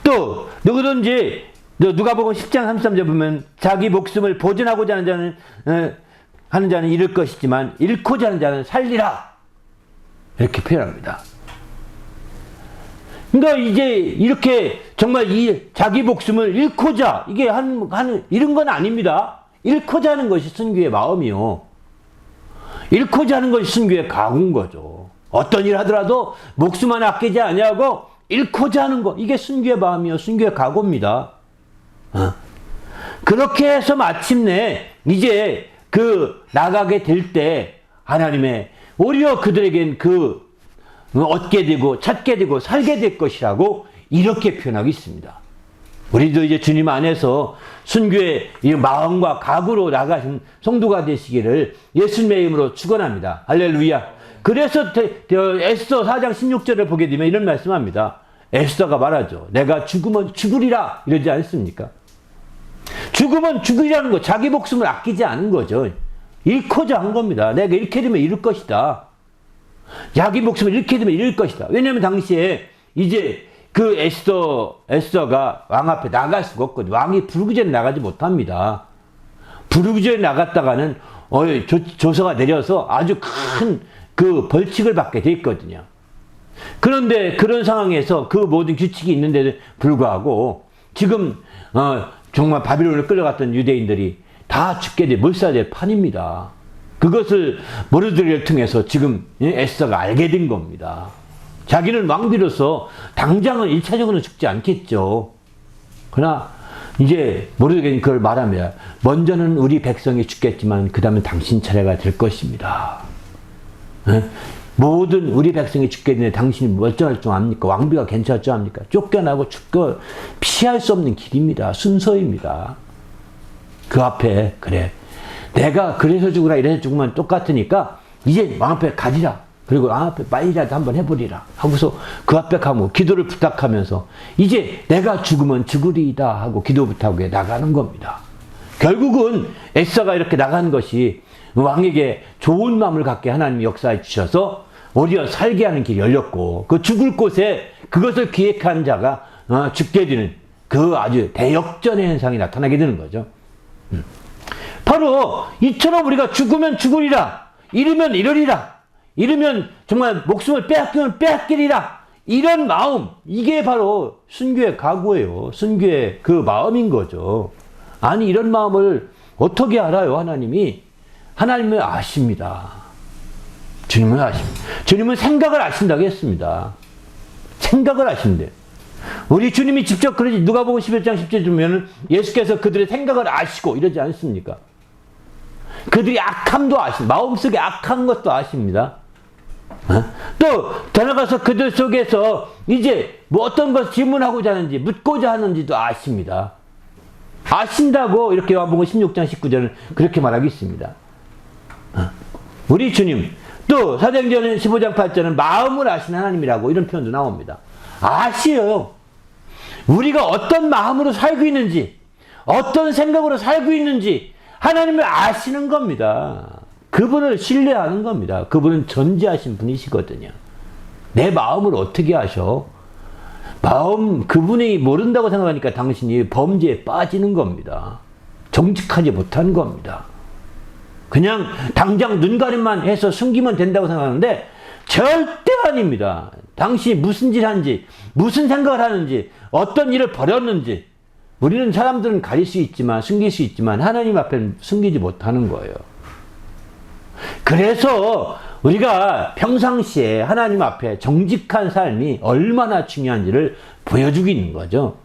[SPEAKER 3] 또 누구든지 누가복음 10장 33절 보면 자기 목숨을 보존하고자 하는 자는 잃을 것이지만 잃고자 하는 자는 살리라 이렇게 표현합니다. 그러니까 이제 이렇게 정말 이 자기 목숨을 잃고자 이게 잃은 건 아닙니다. 잃고자 하는 것이 순교의 마음이요. 잃고자 하는 것이 순교의 각오인 거죠. 어떤 일 하더라도 목숨 하나 아끼지 아니하고 잃고자 하는 것, 이게 순교의 마음이요, 순교의 각오입니다. 그렇게 해서 마침내 이제 그 나가게 될 때 하나님의 오히려 그들에겐 그 얻게 되고 찾게 되고 살게 될 것이라고 이렇게 표현하고 있습니다. 우리도 이제 주님 안에서 순교의 이 마음과 각오로 나가신 성도가 되시기를 예수님의 이름으로 축원합니다. 할렐루야. 그래서 에스더 4장 16절을 보게 되면 이런 말씀합니다. 에스더가 말하죠. 내가 죽으면 죽으리라 이러지 않습니까? 죽으면 죽으리라는 거, 자기 목숨을 아끼지 않은 거죠. 잃고자 한 겁니다. 내가 잃게 되면 잃을 것이다. 자기 목숨을 잃게 되면 잃을 것이다. 왜냐하면 당시에 이제 그 에스더가 왕 앞에 나갈 수가 없거든요. 왕이 부르기전에 나가지 못합니다. 부르기전에 나갔다가는 조서가 내려서 아주 큰 그 벌칙을 받게 돼 있거든요. 그런데 그런 상황에서 그 모든 규칙이 있는데도 불구하고 지금 정말 바빌론을 끌려갔던 유대인들이 다 죽게 돼 몰살될 판입니다. 그것을 모르드리를 통해서 지금 에스더가 알게 된 겁니다. 자기는 왕비로서 당장은 1차적으로는 죽지 않겠죠. 그러나 이제 모르드리는 그걸 말합니다. 먼저는 우리 백성이 죽겠지만 그 다음에 당신 차례가 될 것입니다. 모든 우리 백성이 죽게 되는데 당신이 어쩌할 줄 압니까? 왕비가 괜찮을 줄 압니까? 쫓겨나고 죽고 피할 수 없는 길입니다. 순서입니다. 그 앞에 그래 내가 그래서 죽으라 이래서 죽으면 똑같으니까 이제 왕 앞에 가지라. 그리고 왕 앞에 빨리라도 한번 해보리라 하고서 그 앞에 가고 기도를 부탁하면서 이제 내가 죽으면 죽으리이다 하고 기도 부탁에 나가는 겁니다. 결국은 에스더가 이렇게 나가는 것이 왕에게 좋은 마음을 갖게 하나님이 역사해 주셔서 오히려 살게 하는 길이 열렸고 그 죽을 곳에 그것을 기획한 자가 죽게 되는 그 아주 대역전의 현상이 나타나게 되는 거죠. 바로 이처럼 우리가 죽으면 죽으리라, 잃으면 잃으리라, 잃으면 정말 목숨을 빼앗기면 빼앗기리라, 이런 마음, 이게 바로 순교의 각오예요. 순교의 그 마음인 거죠. 아니 이런 마음을 어떻게 알아요? 하나님은 아십니다. 주님은 아십니다. 주님은 생각을 아신다고 했습니다. 생각을 아신대요. 우리 주님이 직접 그러지, 누가복음 11장 10절 보면 예수께서 그들의 생각을 아시고 이러지 않습니까? 그들이 악함도 아십니다. 마음속에 악한 것도 아십니다. 또 더 나가서 그들 속에서 이제 뭐 어떤 것을 질문하고자 하는지 묻고자 하는지도 아십니다. 아신다고 이렇게 요한복음 16장 19절은 그렇게 말하고 있습니다. 우리 주님, 또 사도행전 15장 8절은 마음을 아시는 하나님이라고 이런 표현도 나옵니다. 아시어요. 우리가 어떤 마음으로 살고 있는지, 어떤 생각으로 살고 있는지 하나님을 아시는 겁니다. 그분을 신뢰하는 겁니다. 그분은 전지하신 분이시거든요. 내 마음을 어떻게 아셔? 마음, 그분이 모른다고 생각하니까 당신이 범죄에 빠지는 겁니다. 정직하지 못한 겁니다. 그냥 당장 눈가림만 해서 숨기면 된다고 생각하는데 절대 아닙니다. 당신이 무슨 짓을 하는지, 무슨 생각을 하는지, 어떤 일을 벌였는지, 우리는 사람들은 가릴 수 있지만, 숨길 수 있지만 하나님 앞에는 숨기지 못하는 거예요. 그래서 우리가 평상시에 하나님 앞에 정직한 삶이 얼마나 중요한지를 보여주고 있는 거죠.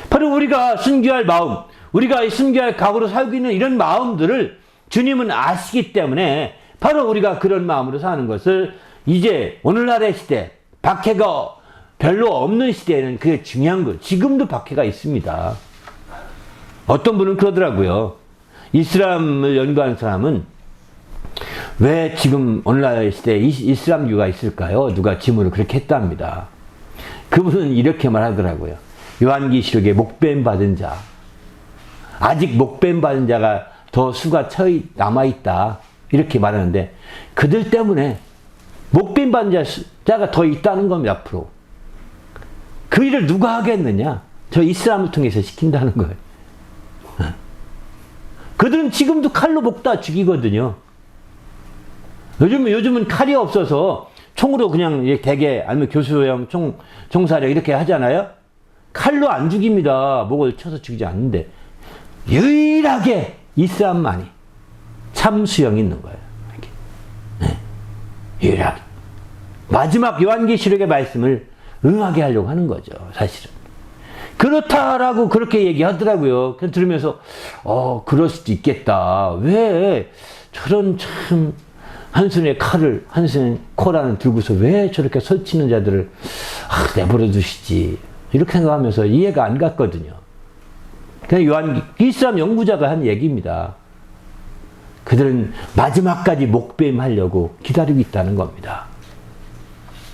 [SPEAKER 3] 바로 우리가 순교할 마음, 우리가 순교할 각오로 살고 있는 이런 마음들을 주님은 아시기 때문에 바로 우리가 그런 마음으로 사는 것을 이제 오늘날의 시대, 박해가 별로 없는 시대에는 그게 중요한 거예요. 지금도 박해가 있습니다. 어떤 분은 그러더라고요. 이슬람을 연구하는 사람은 왜 지금 오늘날 시대에 이슬람교가 있을까요? 누가 질문을 그렇게 했답니다. 그분은 이렇게 말하더라고요. 요한계시록에 목뱀 받은 자, 아직 목뱀 받은 자가 더 수가 남아있다 이렇게 말하는데 그들 때문에 목뱀 받은 자가 더 있다는 겁니다. 앞으로 그 일을 누가 하겠느냐? 저 이슬람을 통해서 시킨다는 거예요. 그들은 지금도 칼로 목다 죽이거든요. 요즘은 칼이 없어서 총으로 그냥 대개 아니면 교수형 총사력 이렇게 하잖아요. 칼로 안 죽입니다. 목을 쳐서 죽이지 않는데 유일하게 이슬람만이 참수형이 있는 거예요. 유일하게. 마지막 요한계시록의 말씀을 응하게 하려고 하는 거죠, 사실은. 그렇다라고 그렇게 얘기하더라고요. 그냥 들으면서 그럴 수도 있겠다. 왜 저런 참 한 손에 칼을 한 손에 코란을 들고서 왜 저렇게 설치는 자들을 내버려 두시지, 이렇게 생각하면서 이해가 안 갔거든요. 그냥 이슬람 연구자가 한 얘기입니다. 그들은 마지막까지 목배임하려고 기다리고 있다는 겁니다.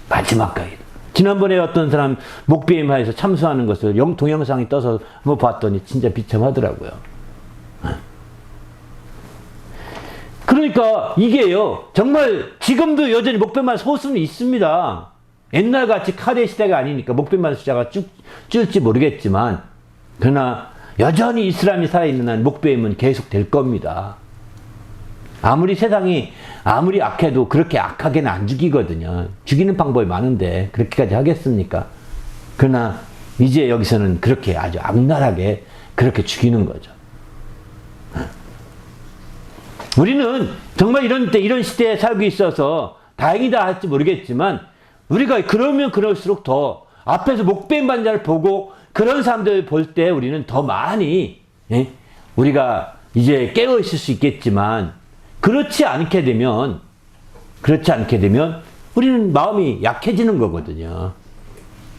[SPEAKER 3] 마지막까지. 지난번에 어떤 사람 목배임하에서 참수하는 것을 동영상이 떠서 한번 봤더니 진짜 비참하더라고요. 그러니까 이게요, 정말 지금도 여전히 목배만 소수는 있습니다. 옛날같이 카레 시대가 아니니까 목배만 숫자가 줄지 모르겠지만, 그러나 여전히 이슬람이 살아있는 한 목배임은 계속 될 겁니다. 아무리 세상이 아무리 악해도 그렇게 악하게는 안 죽이거든요. 죽이는 방법이 많은데 그렇게까지 하겠습니까? 그러나 이제 여기서는 그렇게 아주 악랄하게 그렇게 죽이는 거죠. 우리는 정말 이런 시대에 살고 있어서 다행이다 할지 모르겠지만, 우리가 그러면 그럴수록 더 앞에서 목베인 반자를 보고 그런 사람들 볼 때 우리는 더 많이 우리가 이제 깨어 있을 수 있겠지만, 그렇지 않게 되면 우리는 마음이 약해지는 거거든요.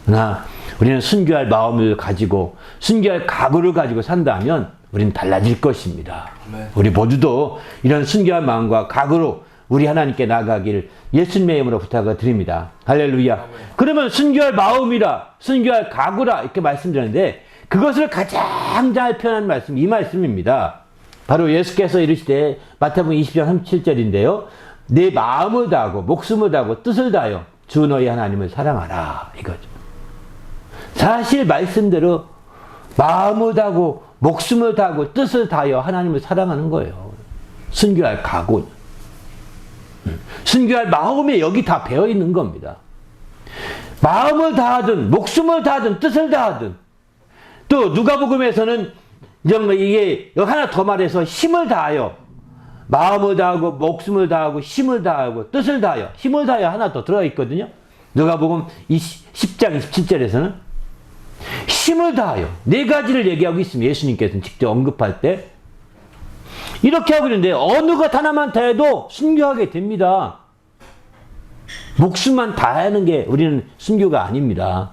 [SPEAKER 3] 그러나 우리는 순교할 마음을 가지고 순교할 각오를 가지고 산다면 우리는 달라질 것입니다. 네. 우리 모두도 이런 순교할 마음과 각오로 우리 하나님께 나아가기를 예수님의 이름으로 부탁을 드립니다. 할렐루야. 네. 그러면 순교할 마음이라, 순교할 각오라 이렇게 말씀드렸는데, 그것을 가장 잘 표현한 말씀, 이 말씀입니다. 바로 예수께서 이르시되, 마태복음 20장 37절인데요. 내 마음을 다하고 목숨을 다하고 뜻을 다하여 주 너희 하나님을 사랑하라, 이거죠. 사실 말씀대로 마음을 다하고 목숨을 다하고 뜻을 다하여 하나님을 사랑하는 거예요. 순교할 각오, 순교할 마음이 여기 다 배어 있는 겁니다. 마음을 다하든 목숨을 다하든 뜻을 다하든, 또 누가복음에서는 이게 하나 더 말해서 힘을 다하여, 마음을 다하고 목숨을 다하고 힘을 다하고 뜻을 다하여, 힘을 다하여 하나 더 들어가 있거든요. 누가복음 10장 27절에서는 힘을 다하여, 네 가지를 얘기하고 있습니다. 예수님께서는 직접 언급할 때 이렇게 하고 있는데, 어느 것 하나만 다해도 순교하게 됩니다. 목숨만 다하는 게 우리는 순교가 아닙니다.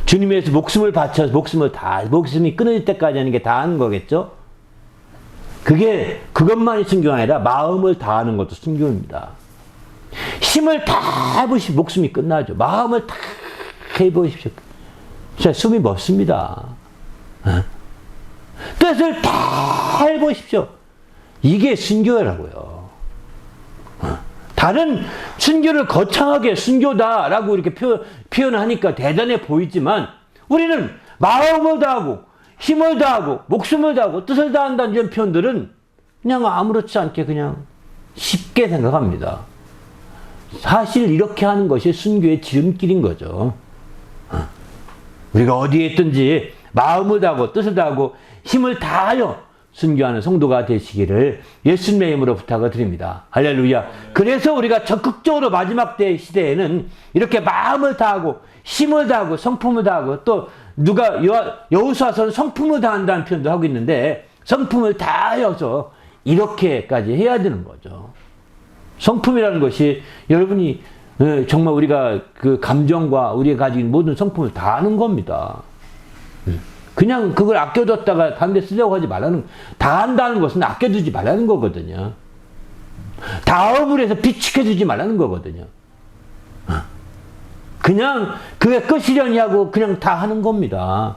[SPEAKER 3] 주님에 대해서 목숨을 바쳐서 목숨이 끊어질 때까지 하는 게 다하는 거겠죠? 그것만이 순교가 아니라 마음을 다하는 것도 순교입니다. 힘을 다 해보시면 목숨이 끝나죠. 마음을 다 해보십시오. 진짜 숨이 멎습니다. 뜻을 다 해보십시오. 이게 순교라고요. 다른 순교를 거창하게 순교다라고 이렇게 표현하니까 대단해 보이지만, 우리는 마음을 다하고 힘을 다하고 목숨을 다하고 뜻을 다한다는 이런 표현들은 그냥 아무렇지 않게 그냥 쉽게 생각합니다. 사실 이렇게 하는 것이 순교의 지름길인 거죠. 우리가 어디에 있든지 마음을 다하고 뜻을 다하고 힘을 다하여 순교하는 성도가 되시기를 예수님의 이름으로 부탁을 드립니다. 할렐루야. 그래서 우리가 적극적으로 마지막 때 시대에는 이렇게 마음을 다하고 힘을 다하고 성품을 다하고, 또 여호수아서는 성품을 다한다는 표현도 하고 있는데, 성품을 다하여서 이렇게까지 해야 되는 거죠. 성품이라는 것이 여러분이 정말 우리가 그 감정과 우리가 가진 모든 성품을 다하는 겁니다. 그냥 그걸 아껴뒀다가 다른 데 쓰려고 하지 말라는, 다한다는 것은 아껴두지 말라는 거거든요. 다음을 해서 비축해두지 말라는 거거든요. 그냥 그게 끝이려니 하고 그냥 다 하는 겁니다.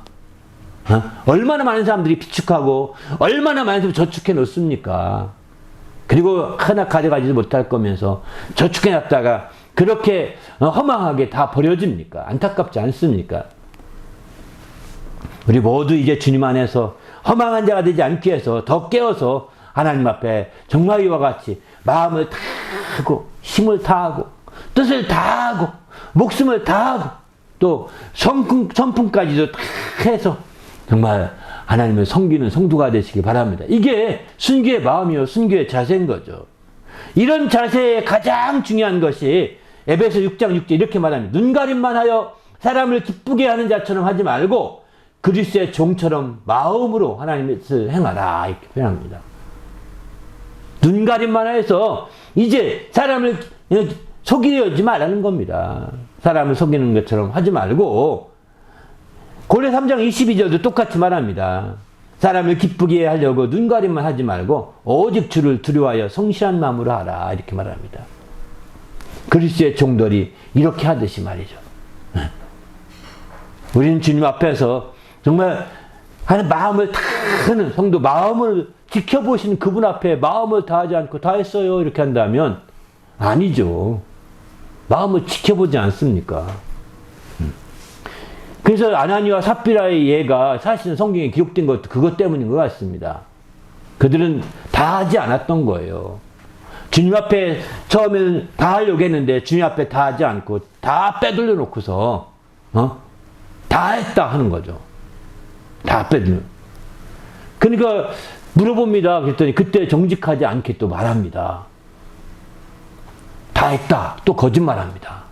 [SPEAKER 3] 얼마나 많은 사람들이 비축하고 얼마나 많은 사람들이 저축해 놓습니까? 그리고 하나 가져가지도 못할 거면서 저축해 놨다가 그렇게 허망하게 다 버려집니까? 안타깝지 않습니까? 우리 모두 이제 주님 안에서 허망한 자가 되지 않기 위해서 더 깨어서 하나님 앞에 정말 이와 같이 마음을 다하고 힘을 다하고 뜻을 다하고 목숨을 다하고 또 성품까지도 다 해서 정말 하나님을 섬기는 성도가 되시기 바랍니다. 이게 순교의 마음이요, 순교의 자세인 거죠. 이런 자세의 가장 중요한 것이 에베소 6장 6절 이렇게 말합니다. 눈가림만 하여 사람을 기쁘게 하는 자처럼 하지 말고 그리스도의 종처럼 마음으로 하나님의 뜻을 행하라 이렇게 표현합니다. 눈가림만 해서 이제 사람을 속이지 말라는 겁니다. 사람을 속이는 것처럼 하지 말고 고려 3장 22절도 똑같이 말합니다. 사람을 기쁘게 하려고 눈가림만 하지 말고 오직 주를 두려워하여 성실한 마음으로 하라 이렇게 말합니다. 그리스도의 종들이 이렇게 하듯이 말이죠. 우리는 주님 앞에서 정말 하는 마음을 다하는 성도, 마음을 지켜보시는 그분 앞에 마음을 다하지 않고 다 했어요 이렇게 한다면 아니죠. 마음을 지켜보지 않습니까? 그래서 아나니와 삽비라의 예가 사실은 성경에 기록된 것도 그것 때문인 것 같습니다. 그들은 다 하지 않았던 거예요. 주님 앞에 처음에는 다 하려고 했는데 주님 앞에 다 하지 않고 다 빼돌려 놓고서 다 했다 하는 거죠. 다 빼돌려. 그러니까 물어봅니다. 그랬더니 그때 정직하지 않게 또 말합니다. 다 했다. 또 거짓말합니다.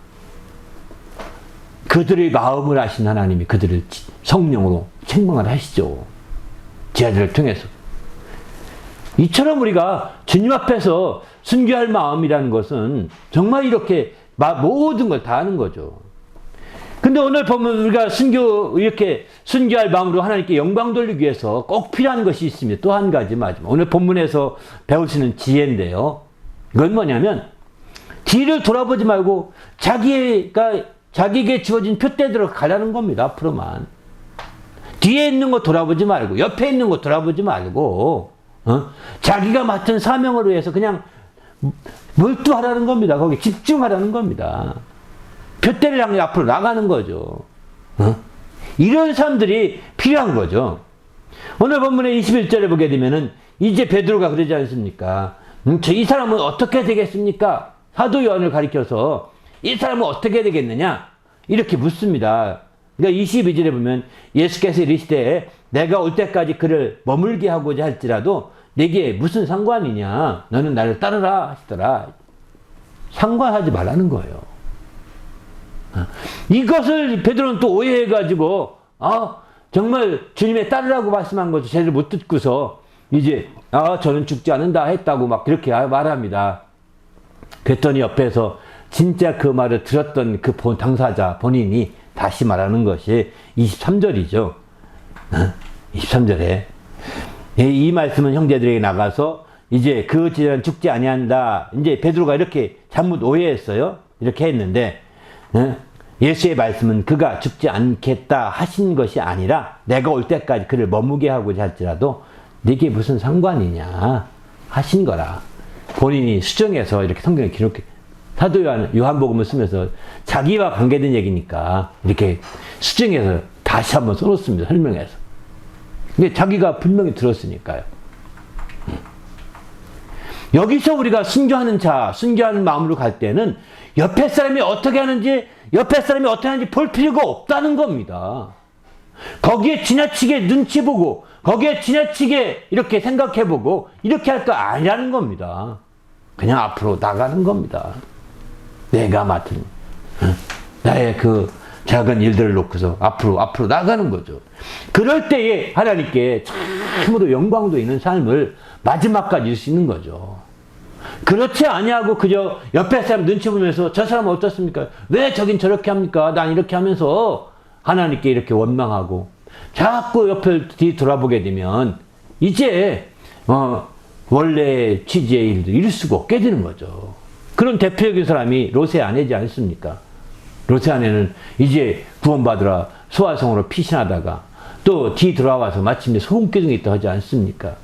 [SPEAKER 3] 그들의 마음을 아신 하나님이 그들을 성령으로 책망을 하시죠. 제자들을 통해서. 이처럼 우리가 주님 앞에서 순교할 마음이라는 것은 정말 이렇게 모든 걸 다 하는 거죠. 근데 오늘 보면 우리가 이렇게 순교할 마음으로 하나님께 영광 돌리기 위해서 꼭 필요한 것이 있습니다. 또 한 가지 마지막. 오늘 본문에서 배우시는 지혜인데요. 이건 뭐냐면 뒤를 돌아보지 말고 자기에게 주어진 표대대로 가라는 겁니다. 앞으로만. 뒤에 있는 거 돌아보지 말고 옆에 있는 거 돌아보지 말고 자기가 맡은 사명을 위해서 그냥 몰두하라는 겁니다. 거기 집중하라는 겁니다. 표대를 향해 앞으로 나가는 거죠. 이런 사람들이 필요한 거죠. 오늘 본문의 21절에 보게 되면은 이제 베드로가 그러지 않습니까? 이 사람은 어떻게 되겠습니까? 사도 요한을 가리켜서 이 사람은 어떻게 되겠느냐? 이렇게 묻습니다. 그러니까 22절에 보면 예수께서 이르시되 내가 올 때까지 그를 머물게 하고자 할지라도 내게 무슨 상관이냐? 너는 나를 따르라 하시더라. 상관하지 말라는 거예요. 이것을 베드로는 또 오해해가지고 정말 주님의 따르라고 말씀한 것도 제대로 못 듣고서 이제 저는 죽지 않는다 했다고 막 그렇게 말합니다. 그랬더니 옆에서 진짜 그 말을 들었던 그 당사자 본인이 다시 말하는 것이 23절이죠. 23절에 이 말씀은 형제들에게 나가서 이제 그 제자는 죽지 아니한다. 이제 베드로가 이렇게 잘못 오해했어요. 이렇게 했는데 예수의 말씀은 그가 죽지 않겠다 하신 것이 아니라 내가 올 때까지 그를 머무게 하고자 할지라도 네게 무슨 상관이냐 하신 거라. 본인이 수정해서 이렇게 성경에 기록해 사도 요한복음을 쓰면서 자기와 관계된 얘기니까 이렇게 수정해서 다시 한번 써놓습니다. 설명해서. 근데 자기가 분명히 들었으니까요. 여기서 우리가 순교하는 마음으로 갈 때는 옆에 사람이 어떻게 하는지 볼 필요가 없다는 겁니다. 거기에 지나치게 눈치 보고 거기에 지나치게 이렇게 생각해보고 이렇게 할 거 아니라는 겁니다. 그냥 앞으로 나가는 겁니다. 내가 맡은 나의 그 작은 일들을 놓고서 앞으로 나가는 거죠. 그럴 때에 하나님께 참으로 영광도 있는 삶을 마지막까지 이룰 수 있는 거죠. 그렇지 아니하고 그저 옆에 사람 눈치 보면서 저 사람은 어떻습니까? 왜 저긴 저렇게 합니까? 난 이렇게 하면서 하나님께 이렇게 원망하고 자꾸 옆을 뒤돌아보게 되면 이제 원래 취지의 일도 이룰 수가 없게 되는 거죠. 그런 대표적인 사람이 롯의 아내지 않습니까? 롯의 아내는 이제 구원받으라 소아성으로 피신하다가 또 뒤돌아와서 마침내 소금기둥에 있다 하지 않습니까?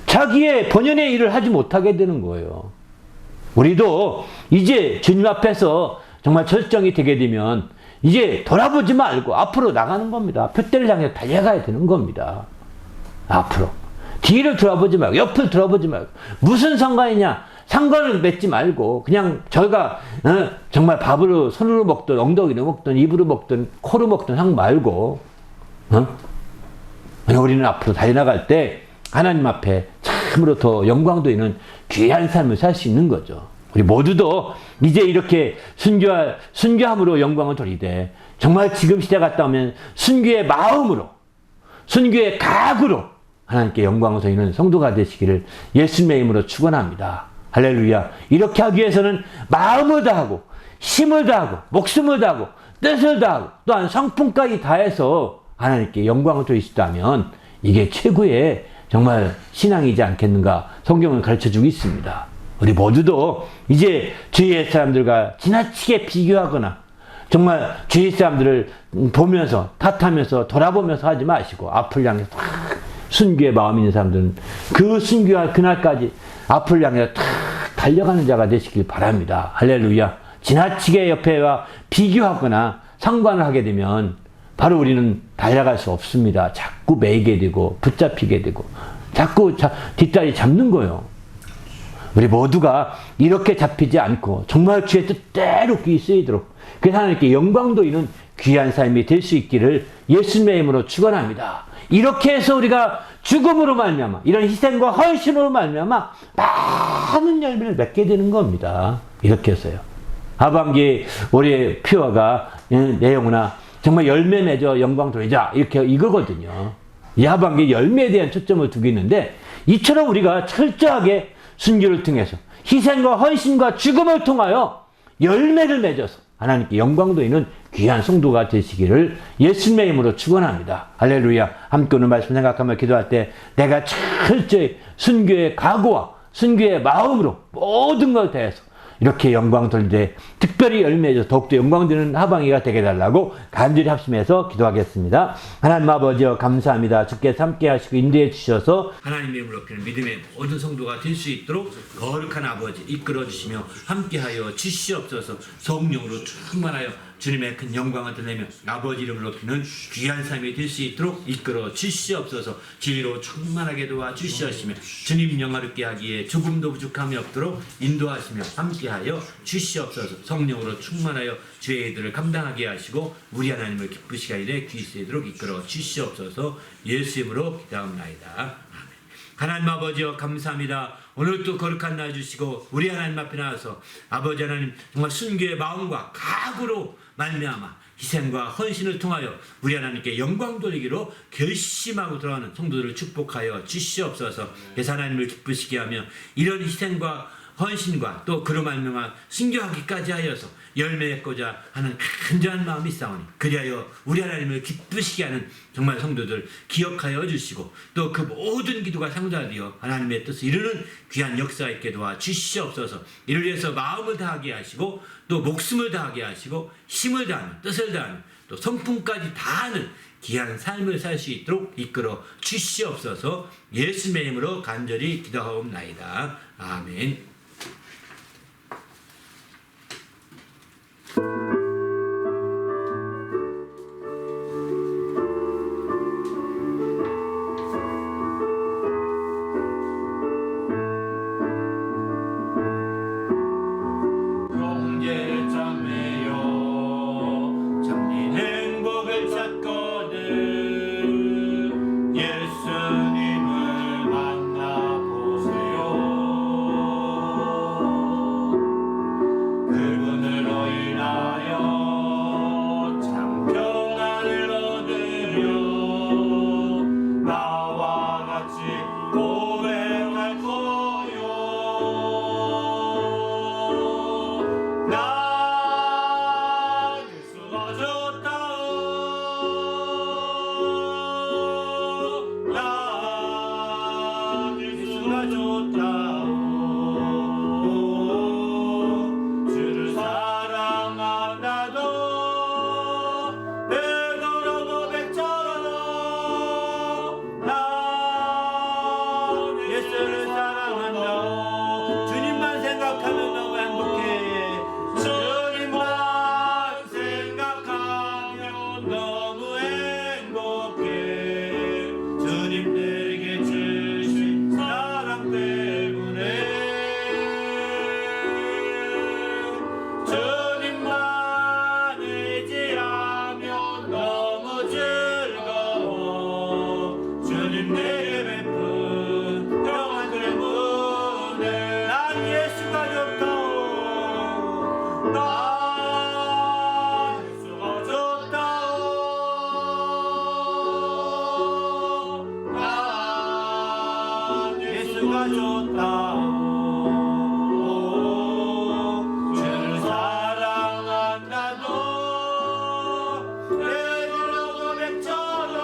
[SPEAKER 3] 자기의 본연의 일을 하지 못하게 되는 거예요. 우리도 이제 주님 앞에서 정말 절정이 되게 되면 이제 돌아보지 말고 앞으로 나가는 겁니다. 표대를 향해 달려가야 되는 겁니다. 앞으로. 뒤를 돌아보지 말고 옆을 돌아보지 말고 무슨 상관이냐? 상관을 맺지 말고 그냥 저희가 정말 밥으로 손으로 먹든 엉덩이로 먹든 입으로 먹든 코로 먹든 상 말고 우리는 앞으로 달려나갈 때 하나님 앞에 참으로 더 영광도 있는 귀한 삶을 살 수 있는 거죠. 우리 모두도 이제 이렇게 순교함으로 영광을 돌리되 정말 지금 시대 갔다 오면 순교의 마음으로 순교의 각으로 하나님께 영광을 돌리는 성도가 되시기를 예수님의 이름으로 축원합니다. 할렐루야. 이렇게 하기 위해서는 마음을 다하고 힘을 다하고 목숨을 다하고 뜻을 다하고 또한 성품까지 다해서 하나님께 영광을 돌리시다면 이게 최고의 정말 신앙이지 않겠는가 성경은 가르쳐주고 있습니다. 우리 모두도 이제 주위의 사람들과 지나치게 비교하거나 정말 주위 사람들을 보면서 탓하면서 돌아보면서 하지 마시고 앞을 향해서 순교의 마음 있는 사람들은 그 순교할 그날까지 앞을 향해서 달려가는 자가 되시길 바랍니다. 할렐루야. 지나치게 옆에와 비교하거나 상관을 하게 되면 바로 우리는 달려갈 수 없습니다. 자꾸 매이게 되고 붙잡히게 되고 자꾸 뒷다리 잡는 거예요. 우리 모두가 이렇게 잡히지 않고 정말 주의 뜻대로 귀 쓰이도록 그래서 하나님께 영광도 있는 귀한 삶이 될 수 있기를 예수님의 이름으로 축원합니다. 이렇게 해서 우리가 죽음으로 말미암아 이런 희생과 헌신으로 말미암아 많은 열매를 맺게 되는 겁니다. 이렇게 해서요. 하반기 우리의 피어가 내 영혼아 정말 열매 맺어 영광 돌리자 이렇게 이거거든요. 이 하반기 열매에 대한 초점을 두고 있는데 이처럼 우리가 철저하게 순교를 통해서 희생과 헌신과 죽음을 통하여 열매를 맺어서 하나님께 영광도 있는 귀한 성도가 되시기를 예수님의 이름으로 축원합니다. 할렐루야. 함께 오늘 말씀 생각하며 기도할 때 내가 철저히 순교의 각오와 순교의 마음으로 모든 걸 다해서 이렇게 영광 돌리되 특별히 열매에서 더욱더 영광 되는 하방이가 되게 해달라고 간절히 합심해서 기도하겠습니다. 하나님 아버지여 감사합니다. 주께서 함께 하시고 인도해 주셔서
[SPEAKER 1] 하나님의 이름으로 높이는 믿음의 모든 성도가 될 수 있도록 거룩한 아버지 이끌어 주시며 함께하여 주시옵소서. 성령으로 충만하여 주님의 큰 영광을 드리며 아버지 이름을 높이는 귀한 삶이 될 수 있도록 이끌어 주시옵소서. 지혜로 충만하게 도와주시옵시며 주님 영화롭게 하기에 조금도 부족함이 없도록 인도하시며 함께하여 주시옵소서. 성령으로 충만하여 주의 일들을 감당하게 하시고 우리 하나님을 기쁘시게 하이되 귀 쓰이도록 이끌어 주시옵소서. 예수 이름으로 기도합나이다. 아멘. 하나님 아버지여 감사합니다. 오늘도 거룩한 날 주시고 우리 하나님 앞에 나와서 아버지 하나님 정말 순교의 마음과 각오로 말미암아 희생과 헌신을 통하여 우리 하나님께 영광 돌리기로 결심하고 들어가는 성도들을 축복하여 주시옵소서. 그래서 하나님을 기쁘시게 하며 이런 희생과 헌신과 또 그로 말미암아 순교하기까지 하여서 열매 맺고자 하는 간절한 마음이 있사오니 그리하여 우리 하나님을 기쁘시게 하는 정말 성도들 기억하여 주시고 또 그 모든 기도가 상달되어 하나님의 뜻을 이루는 귀한 역사 있게 도와 주시옵소서. 이를 위해서 마음을 다하게 하시고 또 목숨을 다하게 하시고 힘을 다하는 뜻을 다하는 또 성품까지 다하는 귀한 삶을 살 수 있도록 이끌어 주시옵소서. 예수님의 이름으로 간절히 기도하옵나이다. 아멘.
[SPEAKER 2] 예수님을 만나보세요.
[SPEAKER 1] 좋다오 주를 사랑한다도 내주려고 백처럼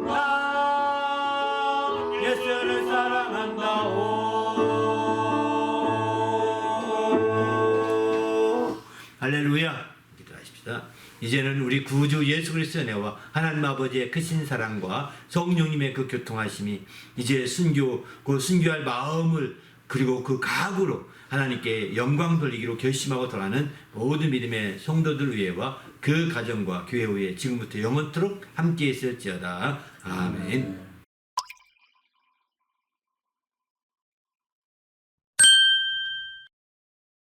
[SPEAKER 1] 나 예수를 사랑한다오. 할렐루야. 기도하십시다. 이제는 우리 구주 예수 그리스도의 은혜와 하나님 아버지의 크신 사랑과 성령님의 그 교통하심이 이제 순교할 마음을 그리고 그 각오로 하나님께 영광 돌리기로 결심하고 돌아가는 모든 믿음의 성도들 위에와 그 가정과 교회 위에 지금부터 영원토록 함께 있을지어다. 아멘.